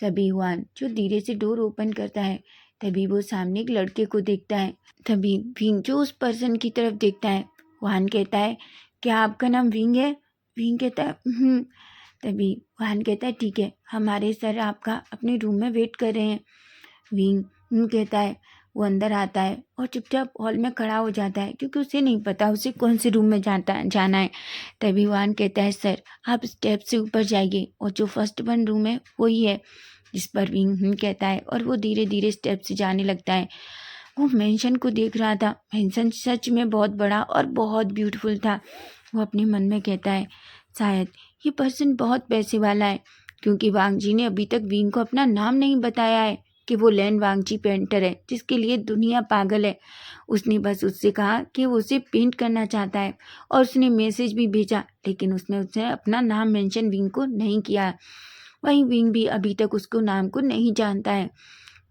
तभी हुआन जो धीरे से डोर ओपन करता है, तभी वो सामने एक लड़के को देखता है। तभी विंग जो उस पर्सन की तरफ देखता है, हुआन कहता है, क्या आपका नाम विंग है? विंग कहता है, तभी हुआन कहता है, ठीक है हमारे सर आपका अपने रूम में वेट कर रहे हैं। विंग कहता है। वो अंदर आता है और चुपचाप हॉल में खड़ा हो जाता है, क्योंकि उसे नहीं पता उसे कौन से रूम में जाना है। तभी वान कहता है, सर आप स्टेप से ऊपर जाइए और जो फर्स्ट वन रूम है वही है। जिस पर विंग कहता है और वो धीरे धीरे स्टेप से जाने लगता है। वो मेंशन को देख रहा था। मेंशन सच में बहुत बड़ा और बहुत ब्यूटीफुल था। वो अपने मन में कहता है, शायद ये पर्सन बहुत पैसे वाला है, क्योंकि वांगजी ने अभी तक विंग को अपना नाम नहीं बताया है कि वो लैन वांगजी पेंटर है, जिसके लिए दुनिया पागल है। उसने बस उससे कहा कि वो उसे पेंट करना चाहता है और उसने मैसेज भी भेजा, लेकिन उसने अपना नाम मेंशन विंग को नहीं किया। वहीं विंग भी अभी तक उसको नाम को नहीं जानता है।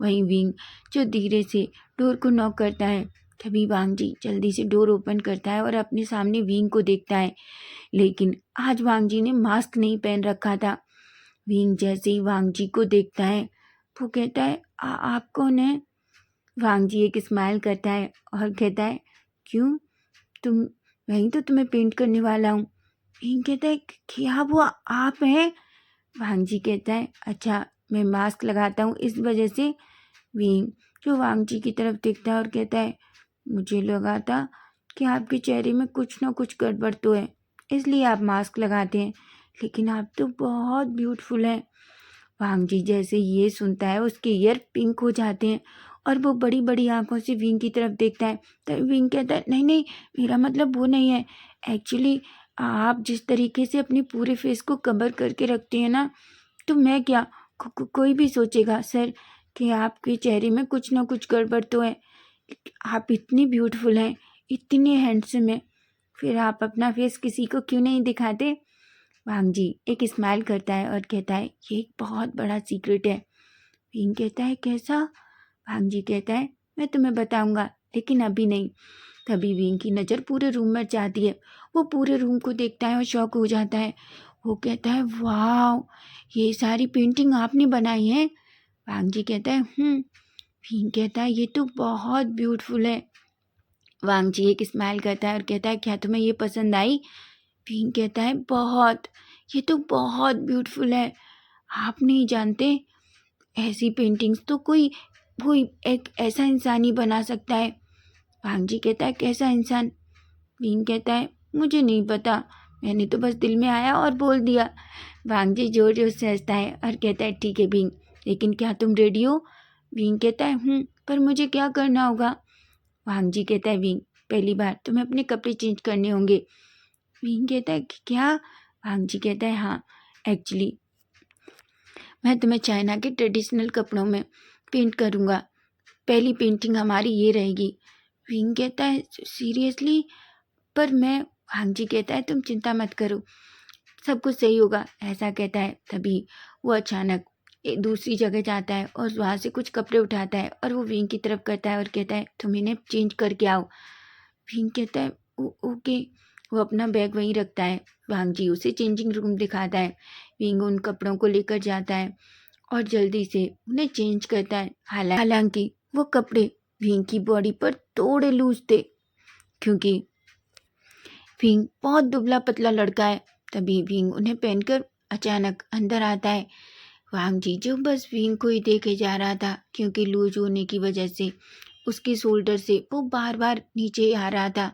वहीं विंग जो धीरे से डोर को नॉक करता है, तभी वांगजी जल्दी से डोर ओपन करता है और अपने सामने विंग को देखता है। लेकिन आज वांगजी ने मास्क नहीं पहन रखा था। विंग जैसे ही वांगजी को देखता है, वो कहता है, आप कौन है? वांगजी एक स्माइल करता है और कहता है, क्यों तुम, वहीं तो तुम्हें पेंट करने वाला हूँ। विंग कहता है, क्या वो आप हैं? वांगजी कहता है, अच्छा मैं मास्क लगाता हूँ इस वजह से। विंग जो वांगजी की तरफ देखता है और कहता है, मुझे लगा था कि आपके चेहरे में कुछ ना कुछ गड़बड़ तो है, इसलिए आप मास्क लगाते हैं, लेकिन आप तो बहुत ब्यूटीफुल हैं। वांगजी जैसे ये सुनता है उसके ईयर पिंक हो जाते हैं और वो बड़ी बड़ी आंखों से विंग की तरफ देखता है। तो विंग कहता है, नहीं नहीं मेरा मतलब वो नहीं है, एक्चुअली आप जिस तरीके से अपने पूरे फेस को कवर करके रखते हैं ना, तो मैं क्या कोई भी सोचेगा सर कि आपके चेहरे में कुछ ना कुछ गड़बड़ तो है। आप इतनी ब्यूटीफुल हैं, इतनी हैंडसम हैं, फिर आप अपना फेस किसी को क्यों नहीं दिखाते? वांग जी एक स्माइल करता है और कहता है ये एक बहुत बड़ा सीक्रेट है। विंग कहता है कैसा? वांग जी कहता है मैं तुम्हें बताऊंगा, लेकिन अभी नहीं। तभी विंग की नज़र पूरे रूम में जाती है। वो पूरे रूम को देखता है और शॉक हो जाता है। वो कहता है वाह, ये सारी पेंटिंग आपने बनाई है? वांग जी कहता है विंग कहता है ये तो बहुत ब्यूटीफुल है। वांग जी एक स्माइल करता है और कहता है क्या तुम्हें ये पसंद आई? विंग कहता है बहुत, ये तो बहुत ब्यूटीफुल है। आप नहीं जानते, ऐसी पेंटिंग्स तो कोई कोई एक ऐसा इंसान ही बना सकता है। वांग जी कहता है कैसा इंसान? विंग कहता है मुझे नहीं पता, मैंने तो बस दिल में आया और बोल दिया। वांग जी जोर जोर से हंसता है और कहता है ठीक है विंग, लेकिन क्या तुम रेडी हो? विंग कहता है पर मुझे क्या करना होगा? वांग जी कहता है विंग पहली बार तुम्हें अपने कपड़े चेंज करने होंगे। विंग कहता है क्या? वांग जी कहता है हाँ, एक्चुअली मैं तुम्हें चाइना के ट्रेडिशनल कपड़ों में पेंट करूँगा। पहली पेंटिंग हमारी ये रहेगी। विंग कहता है सीरियसली? पर मैं वांग जी कहता है तुम चिंता मत करो, सब कुछ सही होगा, ऐसा कहता है। तभी वो अचानक एक दूसरी जगह जाता है और वहाँ से कुछ कपड़े उठाता है और वो विंग की तरफ करता है और कहता है तुम इन्हें चेंज करके आओ। विंग कहता है ओके। वो अपना बैग वहीं रखता है। वांग जी उसे चेंजिंग रूम दिखाता है। विंग उन कपड़ों को लेकर जाता है और जल्दी से उन्हें चेंज करता है। हालांकि वो कपड़े विंग की बॉडी पर थोड़े लूज थे, क्योंकि विंग बहुत दुबला पतला लड़का है। तभी विंग उन्हें पहनकर अचानक अंदर आता है। वांग जी जो बस विंग को ही देखे जा रहा था, क्योंकि लूज होने की वजह से उसके शोल्डर से वो बार बार नीचे आ रहा था।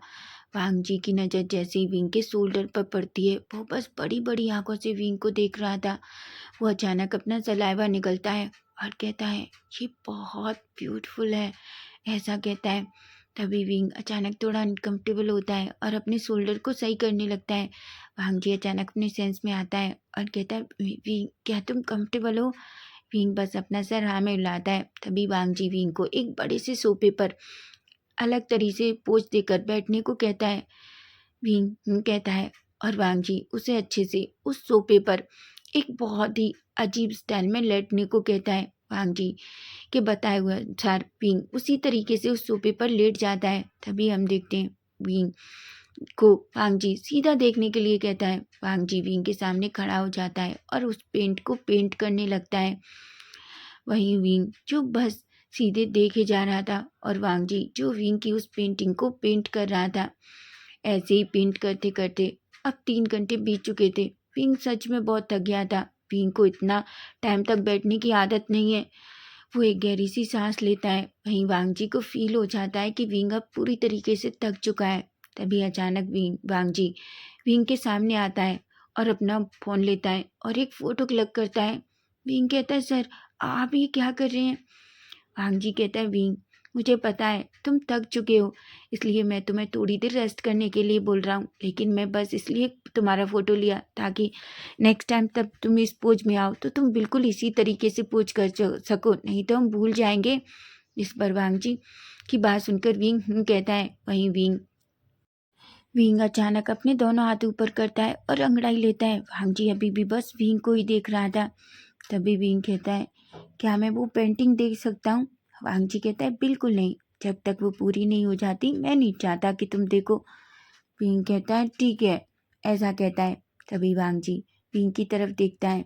वांग जी की नज़र जैसे ही विंग के शोल्डर पर पड़ती है, वो बस बड़ी बड़ी आंखों से विंग को देख रहा था। वो अचानक अपना सलाइवा निकलता है और कहता है ये बहुत ब्यूटीफुल है, ऐसा कहता है। तभी विंग अचानक थोड़ा अनकंफर्टेबल होता है और अपने शोल्डर को सही करने लगता है। वांग जी अचानक अपने सेंस में आता है और कहता है विंग क्या तुम कंफर्टेबल हो? विंग बस अपना सर हाँ में हिलाता है। तभी वांग जी विंग को एक बड़े से सोफे पर अलग तरीके से पोज देकर बैठने को कहता है। विंग कहता है और वांग जी उसे अच्छे से उस सोफे पर एक बहुत ही अजीब स्टाइल में लेटने को कहता है। वांग जी के बताए हुए अनुसार विंग उसी तरीके से उस सोफे पर लेट जाता है। तभी हम देखते हैं विंग को वांग जी सीधा देखने के लिए कहता है। वांग जी विंग के सामने खड़ा हो जाता है और उस पेंट को पेंट करने लगता है। वहीं विंग जो बस सीधे देखे जा रहा था और वांग जी जो विंग की उस पेंटिंग को पेंट कर रहा था। ऐसे ही पेंट करते करते अब 3 घंटे बीत चुके थे। विंग सच में बहुत थक गया था। विंग को इतना टाइम तक बैठने की आदत नहीं है। वो एक गहरी सी सांस लेता है। वहीं वांग जी को फील हो जाता है कि विंग अब पूरी तरीके से थक चुका है। तभी अचानक वांग जी विंग के सामने आता है और अपना फ़ोन लेता है और एक फ़ोटो क्लिक करता है। विंग कहता है सर आप ये क्या कर रहे हैं? वांग जी कहता है विंग मुझे पता है तुम थक चुके हो, इसलिए मैं तुम्हें थोड़ी देर रेस्ट करने के लिए बोल रहा हूँ, लेकिन मैं बस इसलिए तुम्हारा फ़ोटो लिया ताकि नेक्स्ट टाइम तब तुम इस पोज में आओ तो तुम बिल्कुल इसी तरीके से पोज कर सको, नहीं तो हम भूल जाएंगे। इस पर वांग जी की बात सुनकर विंग कहता है। वहीं विंग अचानक अपने दोनों हाथ ऊपर करता है और अंगड़ाई लेता है। वांग जी अभी भी बस विंग को ही देख रहा था। तभी विंग कहता है क्या मैं वो पेंटिंग देख सकता हूँ? वांग जी कहता है बिल्कुल नहीं, जब तक वो पूरी नहीं हो जाती मैं नहीं चाहता कि तुम देखो। विंग कहता है ठीक है, ऐसा कहता है। तभी वांग जी विंग की तरफ देखता है।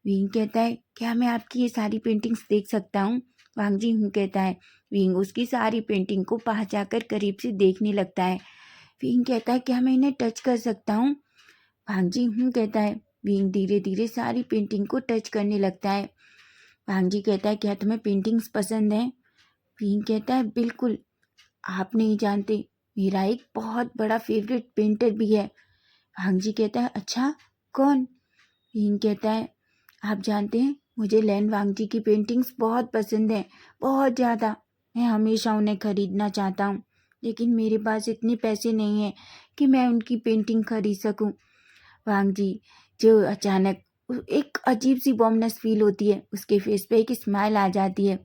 विंग कहता है क्या मैं आपकी ये सारी पेंटिंग्स देख सकता हूँ? वांग जी कहता है। विंग उसकी सारी पेंटिंग को पास जाकर करीब से देखने लगता है। विंग कहता है क्या मैं इन्हें टच कर सकता हूँ? वांग जी कहता है। विंग धीरे धीरे सारी पेंटिंग को टच करने लगता है। वांग जी कहता है क्या तुम्हें पेंटिंग्स पसंद हैं? विंग कहता है बिल्कुल, आप नहीं जानते मेरा एक बहुत बड़ा फेवरेट पेंटर भी है। वांग जी कहता है अच्छा, कौन? विंग कहता है आप जानते हैं मुझे लैन वांग जी की पेंटिंग्स बहुत पसंद हैं, बहुत ज़्यादा। मैं हमेशा उन्हें खरीदना चाहता हूँ, लेकिन मेरे पास इतने पैसे नहीं हैं कि मैं उनकी पेंटिंग खरीद सकूँ। वांग जी जो अचानक एक अजीब सी वार्मनेस फील होती है, उसके फेस पे एक स्माइल आ जाती है।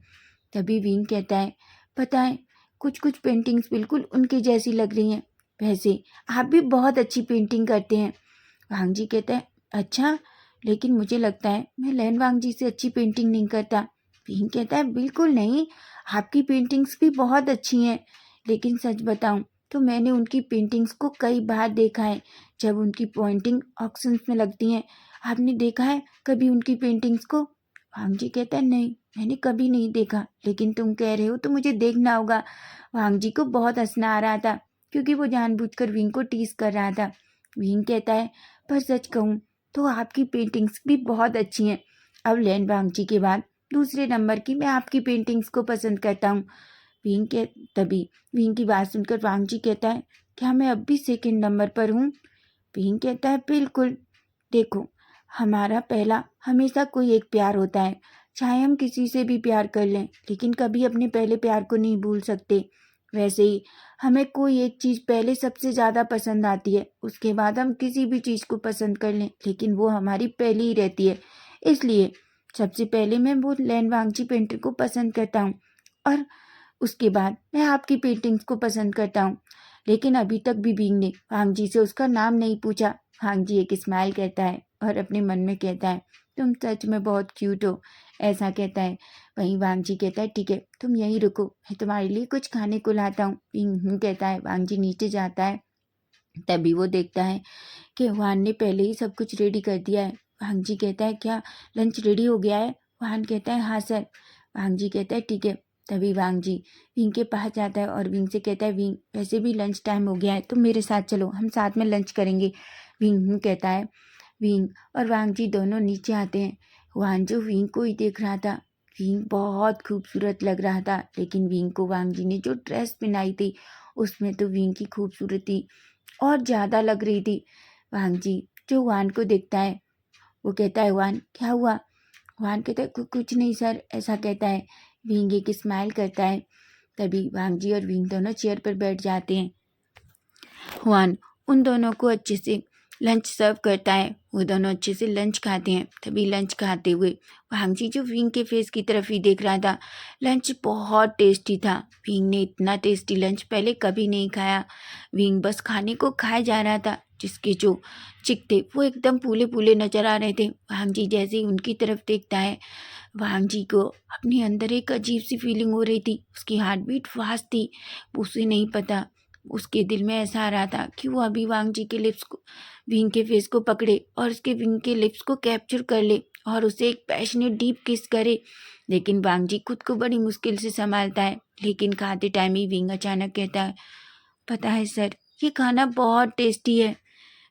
तभी विंग कहता है, पता है कुछ कुछ पेंटिंग्स बिल्कुल उनकी जैसी लग रही हैं, वैसे आप भी बहुत अच्छी पेंटिंग करते हैं। वांग जी कहता है, अच्छा, लेकिन मुझे लगता है मैं लैन वांग जी से अच्छी पेंटिंग नहीं करता। विंग कहता है, बिल्कुल नहीं, आपकी पेंटिंग्स भी बहुत अच्छी हैं, लेकिन सच बताऊं तो मैंने उनकी पेंटिंग्स को कई बार देखा है जब उनकी पेंटिंग ऑक्शंस में लगती हैं। आपने देखा है कभी उनकी पेंटिंग्स को? वांग जी कहता है, नहीं, मैंने कभी नहीं देखा, लेकिन तुम कह रहे हो तो मुझे देखना होगा। वांग जी को बहुत हंसना आ रहा था क्योंकि वो जानबूझकर विंग को टीज कर रहा था। विंग कहता है, पर सच कहूँ तो आपकी पेंटिंग्स भी बहुत अच्छी हैं। अब लैन वांग जी के बाद दूसरे नंबर की मैं आपकी पेंटिंग्स को पसंद करता हूँ। विंग के तभी विंग की बात सुनकर वांग जी कहता है, क्या मैं अब भी सेकंड नंबर पर हूँ? विंग कहता है, बिल्कुल। देखो, हमारा पहला हमेशा कोई एक प्यार होता है, चाहे हम किसी से भी प्यार कर लें, लेकिन कभी अपने पहले प्यार को नहीं भूल सकते। वैसे ही हमें कोई एक चीज़ पहले सबसे ज़्यादा पसंद आती है, उसके बाद हम किसी भी चीज़ को पसंद कर लें, लेकिन वो हमारी पहली ही रहती है। इसलिए सबसे पहले मैं वो लैन वांगची पेंटर को पसंद करता हूँ और उसके बाद मैं आपकी पेंटिंग्स को पसंद करता हूँ। लेकिन अभी तक भी बींग ने वांग जी से उसका नाम नहीं पूछा। वांग जी एक स्माइल करता है और अपने मन में कहता है, तुम सच में बहुत क्यूट हो, ऐसा कहता है। वहीं वांग जी कहता है, ठीक है, तुम यहीं रुको, मैं तुम्हारे लिए कुछ खाने को लाता हूँ। बींग कहता है। वांग जी नीचे जाता है। तभी वो देखता है कि वान ने पहले ही सब कुछ रेडी कर दिया है। वांग जी कहता है, क्या लंच रेडी हो गया है? वान कहता है, हाँ सर। वांग जी कहता है, ठीक है। तभी वांग जी विंग के पास जाता है और विंग से कहता है, विंग वैसे भी लंच टाइम हो गया है, तुम मेरे साथ चलो, हम साथ में लंच करेंगे। विंग कहता है। विंग और वांग जी दोनों नीचे आते हैं। वान जो विंग को ही देख रहा था। विंग बहुत खूबसूरत लग रहा था, लेकिन विंग को वांग जी ने जो ड्रेस पहनाई थी उसमें तो विंग की खूबसूरती और ज़्यादा लग रही थी। वांग जी जो वान को देखता है, वो कहता है, वान क्या हुआ? वान कहता है, कुछ नहीं सर, ऐसा कहता है। विंग एक स्माइल करता है। तभी वांग जी और विंग दोनों चेयर पर बैठ जाते हैं। वान उन दोनों को अच्छे से लंच सर्व करता है। वो दोनों अच्छे से लंच खाते हैं। तभी लंच खाते हुए वांग जी जो विंग के फेस की तरफ ही देख रहा था। लंच बहुत टेस्टी था। विंग ने इतना टेस्टी लंच पहले कभी नहीं खाया। विंग बस खाने को खाए जा रहा था, जिसके जो चिक थे वो एकदम फूले फूले नजर आ रहे थे। वांग जी जैसे ही उनकी तरफ देखता है, वांग जी को अपने अंदर एक अजीब सी फीलिंग हो रही थी। उसकी हार्ट बीट फास्ट थी, उसे नहीं पता। उसके दिल में ऐसा आ रहा था कि वो अभी वांग जी के लिप्स को, विंग के फेस को पकड़े और उसके विंग के लिप्स को कैप्चर कर ले और उसे एक पैशनेट डीप किस करे। लेकिन वांग जी खुद को बड़ी मुश्किल से संभालता है। लेकिन खाते टाइम ही विंग अचानक कहता है, पता है सर, ये खाना बहुत टेस्टी है।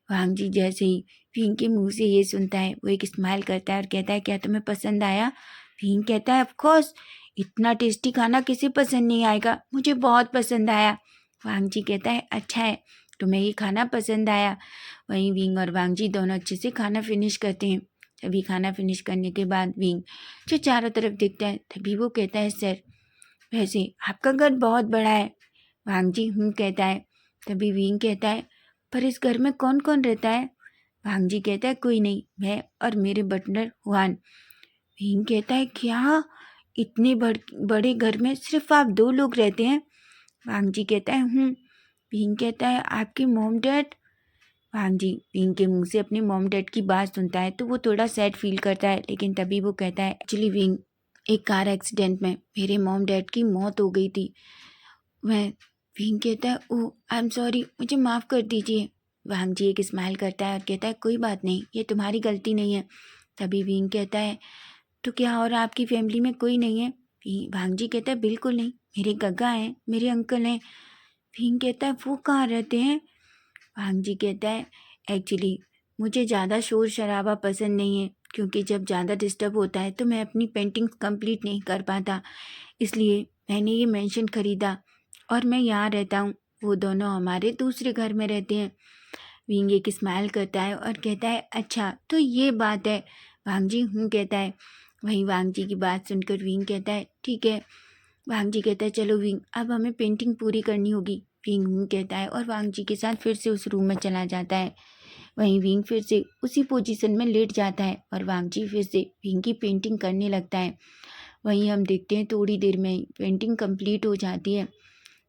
वांग जी जैसे ही विंग के मुंह से ये सुनता है, वो एक स्माइल करता है और कहता है, क्या तुम्हें पसंद आया? विंग कहता है, ऑफ कोर्स, इतना टेस्टी खाना किसे पसंद नहीं आएगा, मुझे बहुत पसंद आया। वांग जी कहता है, अच्छा है, तुम्हें ये खाना पसंद आया। वहीं विंग और वांग जी दोनों अच्छे से खाना फिनिश करते हैं। तभी खाना फिनिश करने के बाद विंग जो चारों तरफ देखता है, तभी वो कहता है, सर, वैसे आपका घर बहुत बड़ा है। वांग जी कहता है। तभी विंग कहता है, पर इस घर में कौन कौन रहता है? वांग जी कहता है, कोई नहीं, मैं और मेरे बटलर हुआन। विंग कहता है, क्या इतने बड़े घर में सिर्फ आप दो लोग रहते हैं? वांग जी कहता है, विंग कहता है, आपके मॉम डैड? वांग जी विंग के मुंह से अपने मॉम डैड की बात सुनता है तो वो थोड़ा सैड फील करता है। लेकिन तभी वो कहता है, एक्चुअली विंग, एक कार एक्सीडेंट में मेरे मॉम डैड की मौत हो गई थी। वह विंग कहता है, ओह आई एम सॉरी, मुझे माफ़ कर दीजिए। वांग जी एक स्माइल करता है और कहता है, कोई बात नहीं, ये तुम्हारी गलती नहीं है। तभी विंग कहता है, तो क्या और आपकी फैमिली में कोई नहीं है? वांग जी कहता है, बिल्कुल नहीं, मेरे गग्गा हैं, मेरे अंकल हैं। विंग कहता है, वो कहाँ रहते हैं? वांग जी कहता है, एक्चुअली मुझे ज़्यादा शोर शराबा पसंद नहीं है, क्योंकि जब ज़्यादा डिस्टर्ब होता है तो मैं अपनी पेंटिंग्स कंप्लीट नहीं कर पाता, इसलिए मैंने ये मेंशन खरीदा और मैं यहाँ रहता हूँ। वो दोनों हमारे दूसरे घर में रहते हैं। विंग एक स्माइल करता है और कहता है, अच्छा तो ये बात है। वांग जी कहता है। वहीं वांग जी की बात सुनकर विंग कहता है, ठीक है। वांग जी कहता है, चलो विंग, अब हमें पेंटिंग पूरी करनी होगी। विंग कहता है और वांग जी के साथ फिर से उस रूम में चला जाता है। वहीं विंग फिर से उसी पोजीशन में लेट जाता है और वांगजी फिर से विंग की पेंटिंग करने लगता है। वहीं हम देखते हैं थोड़ी देर में ही पेंटिंग कंप्लीट हो जाती है।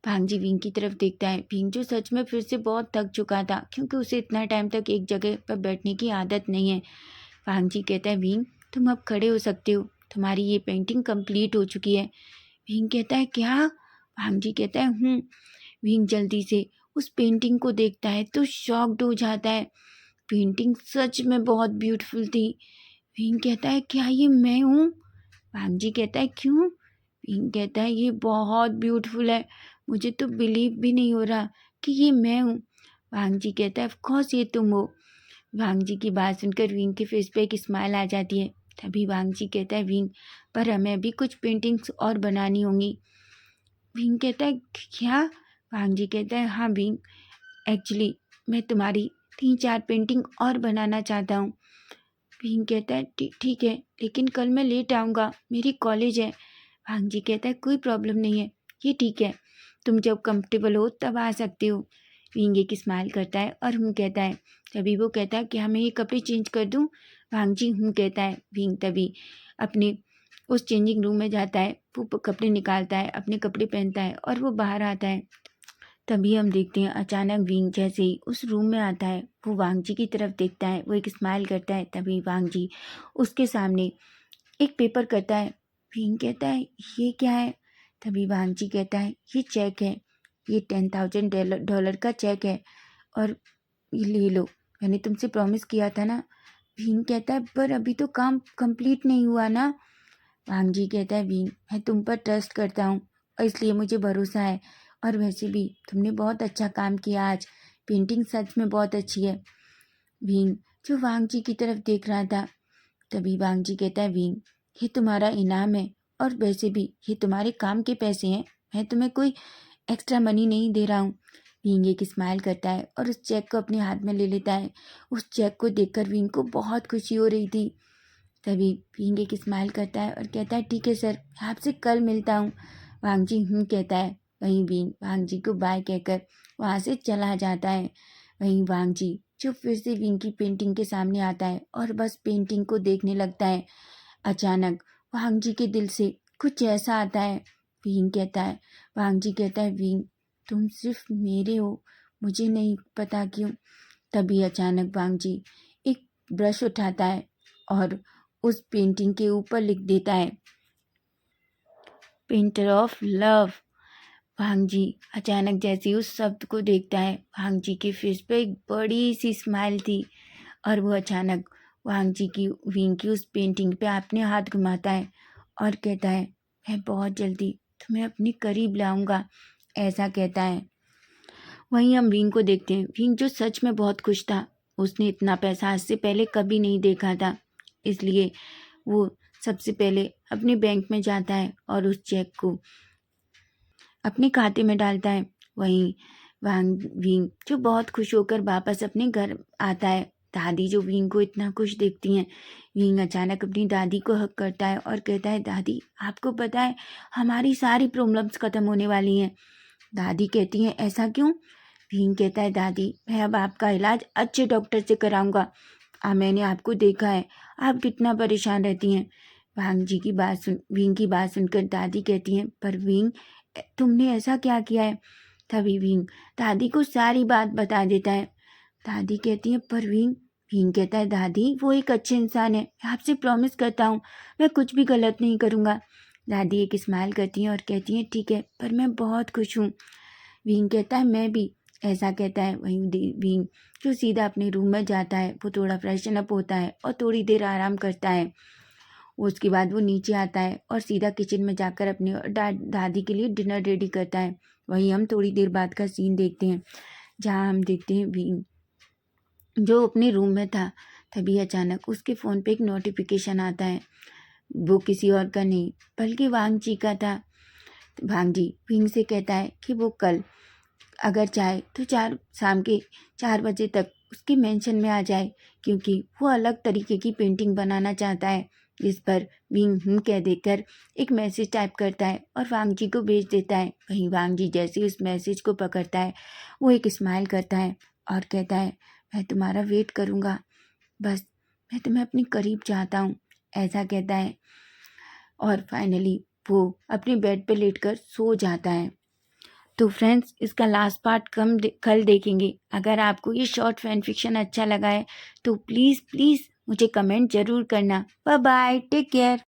वांगजी विंग की तरफ देखता है। विंग जो सच में फिर से बहुत थक चुका था क्योंकि उसे इतना टाइम तक एक जगह पर बैठने की आदत नहीं है। वांगजी कहता है, विंग तुम अब खड़े हो सकते हो, तुम्हारी ये पेंटिंग कंप्लीट हो चुकी है। विंग कहता है, क्या? वांगजी कहता है, विंग जल्दी से उस पेंटिंग को देखता है तो शॉक्ड हो जाता है। पेंटिंग सच में बहुत ब्यूटीफुल थी। विंग कहता है, क्या ये मैं हूँ? वांगजी कहता है, क्यों? विंग कहता है, ये बहुत ब्यूटीफुल है, मुझे तो बिलीव भी नहीं हो रहा कि ये मैं हूँ। वांगजी कहता है, ऑफ कोर्स ये तुम हो। वांगजी की बात सुनकर विंग के फेस पे एक स्माइल आ जाती है। तभी वांगजी कहता है, विंग पर हमें अभी कुछ पेंटिंग्स और बनानी होंगी। विंग कहता है, क्या? वांगजी कहता है, हाँ विंग, एक्चुअली मैं तुम्हारी 3-4 पेंटिंग और बनाना चाहता हूँ। विंग कहता है, ठीक है, लेकिन कल मैं लेट आऊँगा, मेरी कॉलेज है। वांगजी कहता है, कोई प्रॉब्लम नहीं है, ये ठीक है, तुम जब कंफर्टेबल हो तब आ सकते हो। विंग एक स्माइल करता है और कहता है। तभी वो कहता है, क्या मैं ये कपड़े चेंज कर दूँ? वांगजी कहता है। विंग तभी अपने उस चेंजिंग रूम में जाता है, वो कपड़े निकालता है, अपने कपड़े पहनता है और वो बाहर आता है। तभी हम देखते हैं अचानक विंग जैसे ही उस रूम में आता है, वो वांगजी की तरफ देखता है, वो एक स्माइल करता है। तभी वांगजी उसके सामने एक पेपर करता है। विंग कहता है, ये क्या है? तभी वांगजी कहता है, ये चेक है, ये $10,000 का चेक है और ये ले लो, मैंने तुमसे प्रॉमिस किया था ना। विंग कहता है, पर अभी तो काम कंप्लीट नहीं हुआ ना। वांगजी कहता है, विंग मैं तुम पर ट्रस्ट करता हूँ और इसलिए मुझे भरोसा है, और वैसे भी तुमने बहुत अच्छा काम किया आज, पेंटिंग सच में बहुत अच्छी है। विंग जो वांगजी की तरफ देख रहा था। तभी वांगजी कहता है, विंग ये तुम्हारा इनाम है और वैसे भी ये तुम्हारे काम के पैसे हैं, मैं तुम्हें कोई एक्स्ट्रा मनी नहीं दे रहा हूँ। विंग एक स्माइल करता है और उस चेक को अपने हाथ में ले लेता है। उस चेक को देखकर विंग को बहुत खुशी हो रही थी। तभी विंग एक स्माइल करता है और कहता है, ठीक है सर, मैं आपसे कल मिलता हूँ। वांगजी कहता है। वहीं विंग वांगजी को बाय कहकर वहाँ से चला जाता है। वहीं वांगजी जो फिर से विंग की पेंटिंग के सामने आता है और बस पेंटिंग को देखने लगता है। अचानक वांगजी के दिल से कुछ ऐसा आता है। विंग कहता है। वांगजी कहता है, विंग तुम सिर्फ मेरे हो, मुझे नहीं पता क्यों। तभी अचानक वांगजी एक ब्रश उठाता है और उस पेंटिंग के ऊपर लिख देता है, पेंटर ऑफ लव। वांगजी अचानक जैसे ही उस शब्द को देखता है, वांगजी के फेस पे एक बड़ी सी स्माइल थी और वो अचानक वांगजी की विंग की उस पेंटिंग पे अपने हाथ घुमाता है और कहता है, मैं बहुत जल्दी तुम्हें अपने करीब लाऊंगा, ऐसा कहता है। वहीं हम विंग को देखते हैं। विंग जो सच में बहुत खुश था, उसने इतना पैसा आज से पहले कभी नहीं देखा था, इसलिए वो सबसे पहले अपने बैंक में जाता है और उस चेक को अपने खाते में डालता है। वहीं विंग जो बहुत खुश होकर वापस अपने घर आता है। दादी जो विंग को इतना खुश देखती हैं, विंग अचानक अपनी दादी को हक करता है और कहता है, दादी आपको पता है हमारी सारी प्रॉब्लम्स ख़त्म होने वाली हैं। दादी कहती हैं, ऐसा क्यों? विंग कहता है, दादी मैं अब आपका इलाज अच्छे डॉक्टर से कराऊंगा, मैंने आपको देखा है आप कितना परेशान रहती हैं। विंग की बात सुनकर दादी कहती हैं, पर विंग तुमने ऐसा क्या किया है? तभी विंग दादी को सारी बात बता देता है। दादी कहती है, पर विंग कहता है, दादी वो एक अच्छे इंसान है, मैं आपसे प्रॉमिस करता हूँ मैं कुछ भी गलत नहीं करूँगा। दादी एक स्माइल करती हैं और कहती हैं, ठीक है, पर मैं बहुत खुश हूँ। विंग कहता है, मैं भी, ऐसा कहता है। वहीं विंग जो सीधा अपने रूम में जाता है, वो थोड़ा फ्रेशन अप होता है और थोड़ी देर आराम करता है। उसके बाद वो नीचे आता है और सीधा किचन में जाकर अपनी दादी के लिए डिनर रेडी करता है। वहीं हम थोड़ी देर बाद का सीन देखते हैं, जहाँ हम देखते हैं विंग जो अपने रूम में था। तभी अचानक उसके फ़ोन पे एक नोटिफिकेशन आता है। वो किसी और का नहीं बल्कि वांगजी का था। वांगजी विंग से कहता है कि वो कल अगर चाहे तो शाम के 4 बजे तक उसके मेंशन में आ जाए, क्योंकि वो अलग तरीके की पेंटिंग बनाना चाहता है। जिस पर विंग कह देकर एक मैसेज टाइप करता है और वांगजी को भेज देता है। वहीं वांगजी जैसे उस मैसेज को पकड़ता है, वो एक स्माइल करता है और कहता है, मैं तुम्हारा वेट करूँगा, बस मैं तुम्हें अपने करीब चाहता हूँ, ऐसा कहता है। और फाइनली वो अपनी बेड पे लेटकर सो जाता है। तो फ्रेंड्स, इसका लास्ट पार्ट कल देखेंगे। अगर आपको ये शॉर्ट फैन फिक्शन अच्छा लगा है तो प्लीज़ प्लीज़ मुझे कमेंट ज़रूर करना। Bye bye, take care.